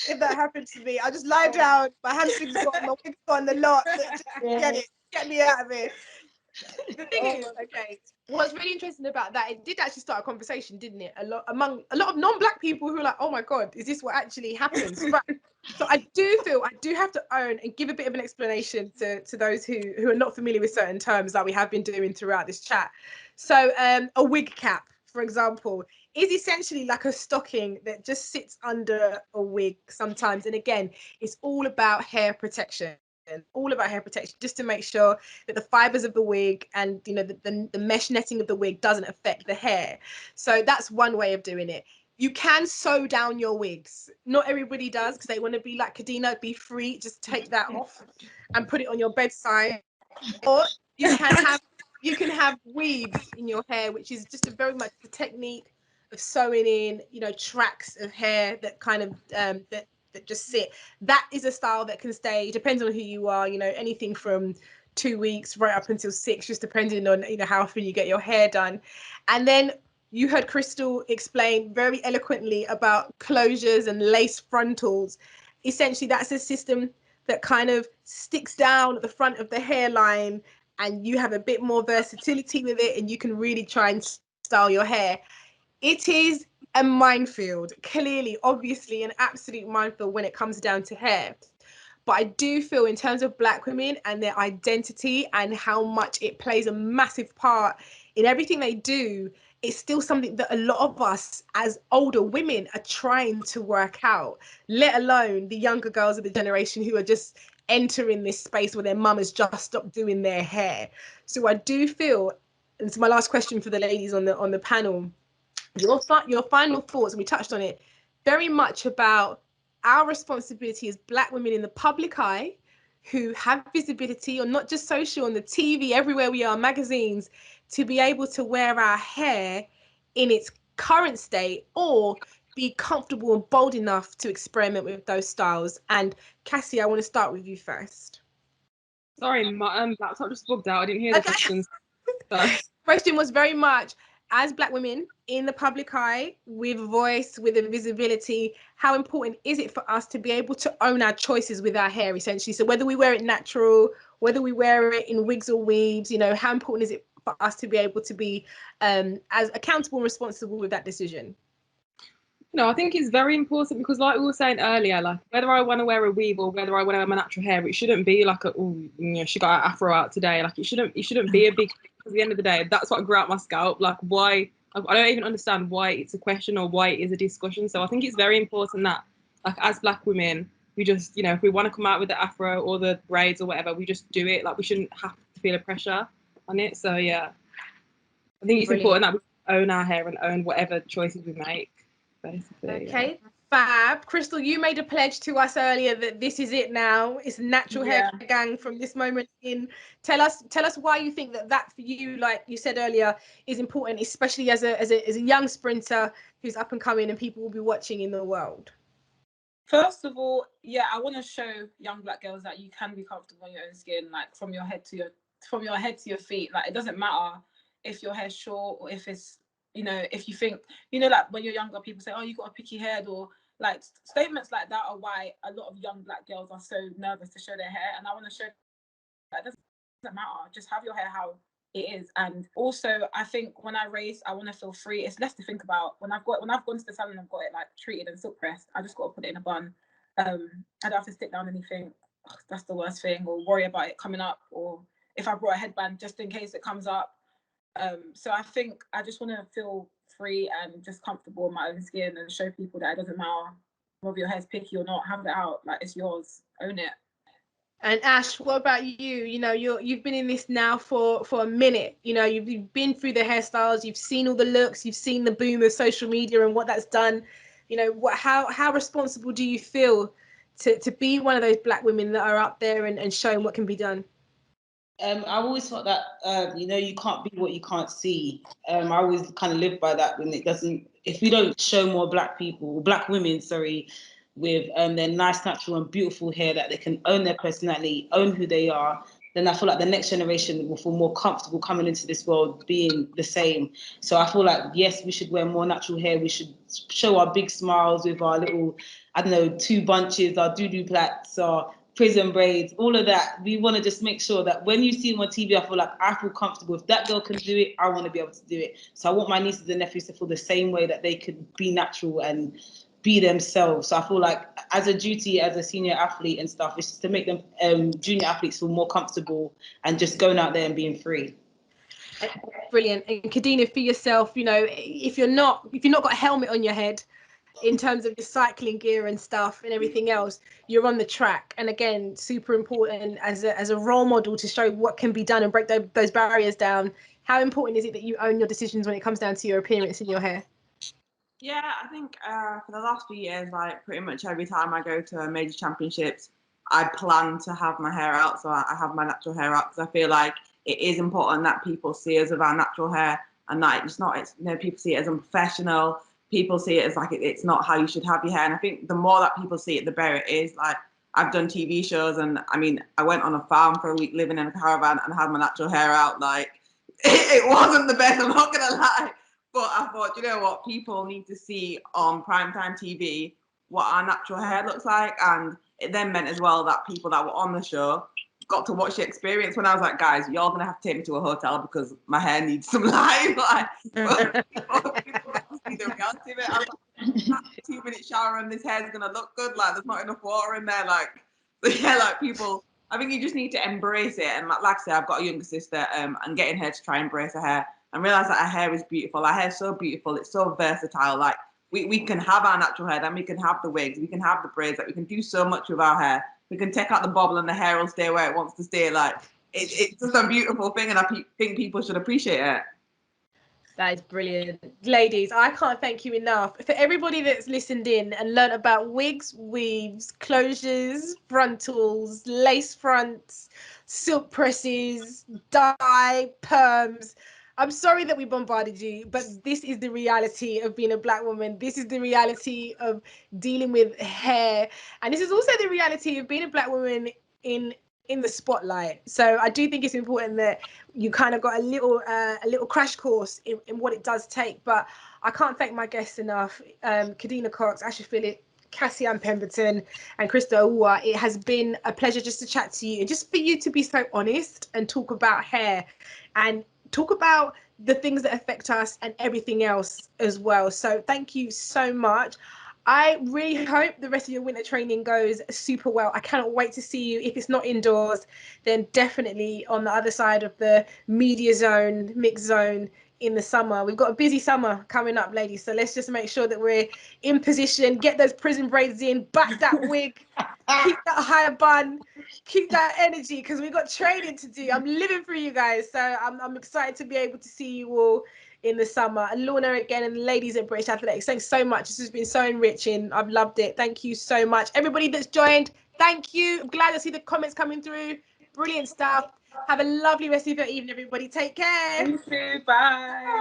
if that happened to me. I'll just lie down, my hamstrings gone, my wig's gone, the lot. Just get me out of here. The thing is, okay, what's really interesting about that, it did actually start a conversation, didn't it? Among a lot of non-black people who are like, oh my God, is this what actually happens? But so I do have to own and give a bit of an explanation to those who are not familiar with certain terms that we have been doing throughout this chat. So a wig cap, for example, is essentially like a stocking that just sits under a wig sometimes. And again, it's all about hair protection. Just to make sure that the fibers of the wig and the mesh netting of the wig doesn't affect the hair. So that's one way of doing it. You can sew down your wigs. Not everybody does, because they want to be like Kadeena, be free. Just take that off and put it on your bedside. Or you can have weaves in your hair, which is just very much the technique of sewing in, tracks of hair that kind of that just sit. That is a style that can stay, depends on who you are, anything from 2 weeks right up until 6, just depending on how often you get your hair done. And then you heard Kristal explain very eloquently about closures and lace frontals. Essentially, that's a system that kind of sticks down at the front of the hairline, and you have a bit more versatility with it, and you can really try and style your hair. It is a minefield, clearly, obviously, an absolute minefield when it comes down to hair. But I do feel, in terms of black women and their identity and how much it plays a massive part in everything they do, it's still something that a lot of us as older women are trying to work out, let alone the younger girls of the generation who are just entering this space where their mum has just stopped doing their hair. So I do feel, and it's my last question for the ladies on the panel, your final thoughts, and we touched on it, very much about our responsibility as black women in the public eye who have visibility on not just social, on the TV, everywhere we are, magazines, to be able to wear our hair in its current state, or be comfortable and bold enough to experiment with those styles. And Cassie, I want to start with you first. Sorry, my laptop just bugged out. I didn't hear the questions. Question was very much, as black women in the public eye, with voice, with a visibility, how important is it for us to be able to own our choices with our hair, essentially? So whether we wear it natural, whether we wear it in wigs or weaves, how important is it for us to be able to be as accountable and responsible with that decision? No, I think it's very important, because like we were saying earlier, like whether I want to wear a weave or whether I want to wear my natural hair, it shouldn't be like she got her afro out today. Like it shouldn't be a big, at the end of the day, that's what grew out my scalp. Like why, I don't even understand why it's a question or why it is a discussion. So I think it's very important that, like, as black women, we just, if we want to come out with the afro or the braids or whatever, we just do it. Like we shouldn't have to feel a pressure on it. So yeah, I think it's important that we own our hair and own whatever choices we make. Basically, okay, fab. Kristal, you made a pledge to us earlier that this is it now. It's natural hair gang from this moment in. Tell us why you think that for you, like you said earlier, is important, especially as a young sprinter who's up and coming and people will be watching in the world. First of all, I want to show young black girls that you can be comfortable in your own skin, like from your head to your feet. Like it doesn't matter if your hair's short or if it's, if you think, like when you're younger, people say, oh, you got a picky head, or like statements like that are why a lot of young black girls are so nervous to show their hair. And I want to show that it doesn't matter. Just have your hair how it is. And also, I think when I race, I want to feel free. It's less to think about. When I've gone to the salon and I've got it like treated and silk pressed, I just got to put it in a bun. I don't have to sit down and think, oh, that's the worst thing, or worry about it coming up, or if I brought a headband just in case it comes up. So I think I just want to feel free and just comfortable in my own skin and show people that it doesn't matter whether your hair's picky or not. Have it out, like it's yours, own it. And Ash, what about you? You know, you've been in this now for a minute. You know, you've been through the hairstyles, you've seen all the looks, you've seen the boom of social media and what that's done. You know, how responsible do you feel to be one of those black women that are up there and showing what can be done? I always thought that you know, you can't be what you can't see. I always kind of live by that. When it doesn't, if we don't show more black people, black women, sorry, with their nice, natural, and beautiful hair, that they can own their personality, own who they are, then I feel like the next generation will feel more comfortable coming into this world being the same. So I feel like, yes, we should wear more natural hair. We should show our big smiles with our little, I don't know, 2 bunches, our doo-doo plaits, our prison braids, all of that. We want to just make sure that when you see them on TV, I feel like I feel comfortable. If that girl can do it, I want to be able to do it. So I want my nieces and nephews to feel the same way, that they could be natural and be themselves. So I feel like as a duty, as a senior athlete and stuff, it's just to make them junior athletes feel more comfortable and just going out there and being free. Brilliant. And Kadeena, for yourself, you know, if you're not got a helmet on your head, in terms of your cycling gear and stuff and everything else, you're on the track. And again, super important as a role model to show what can be done and break those barriers down. How important is it that you own your decisions when it comes down to your appearance and your hair? Yeah, I think for the last few years, like pretty much every time I go to major championships, I plan to have my hair out. So I have my natural hair out, because I feel like it is important that people see us with our natural hair, and that it's you know, people see it as unprofessional. People see it as like it's not how you should have your hair. And I think the more that people see it, the better it is. Like, I've done TV shows, and I mean, I went on a farm for a week living in a caravan and had my natural hair out. Like, it wasn't the best, I'm not gonna lie. But I thought, you know what, people need to see on primetime TV what our natural hair looks like. And it then meant as well that people that were on the show got to watch the experience. When I was like, guys, y'all gonna have to take me to a hotel because my hair needs some life. Like, people got to see the reality of it. I was like, 2-minute shower and this hair's gonna look good. Like, there's not enough water in there. Like, so yeah, like people, I think you just need to embrace it. And like I said, I've got a younger sister, and getting her to try and embrace her hair and realize that our hair is beautiful. Our hair is so beautiful. It's so versatile. Like, we can have our natural hair, then we can have the wigs, we can have the braids. Like, we can do so much with our hair. We can take out the bobble and the hair will stay where it wants to stay. Like, it's just a beautiful thing, and I think people should appreciate it. That is brilliant. Ladies, I can't thank you enough. For everybody that's listened in and learned about wigs, weaves, closures, frontals, lace fronts, silk presses, dye, perms, I'm sorry that we bombarded you, but this is the reality of being a black woman. This is the reality of dealing with hair. And this is also the reality of being a black woman in the spotlight. So I do think it's important that you kind of got a little crash course in what it does take. But I can't thank my guests enough. Kadeena Cox, Asha Philip, Cassie-Ann Pemberton, and Kristal Awuah. It has been a pleasure just to chat to you and just for you to be so honest and talk about hair and talk about the things that affect us and everything else as well. So thank you so much. I really hope the rest of your winter training goes super well. I cannot wait to see you. If it's not indoors, then definitely on the other side of the media zone, mixed zone in the summer. We've got a busy summer coming up, ladies. So let's just make sure that we're in position, get those prison braids in, back that wig, keep that higher bun, keep that energy, because we've got training to do. I'm living for you guys. So I'm excited to be able to see you all in the summer. And Lorna again, and the ladies at British Athletics, thanks so much. This has been so enriching. I've loved it. Thank you so much. Everybody that's joined, thank you. I'm glad to see the comments coming through. Brilliant stuff. Have a lovely rest of your evening, everybody. Take care. You too. Bye.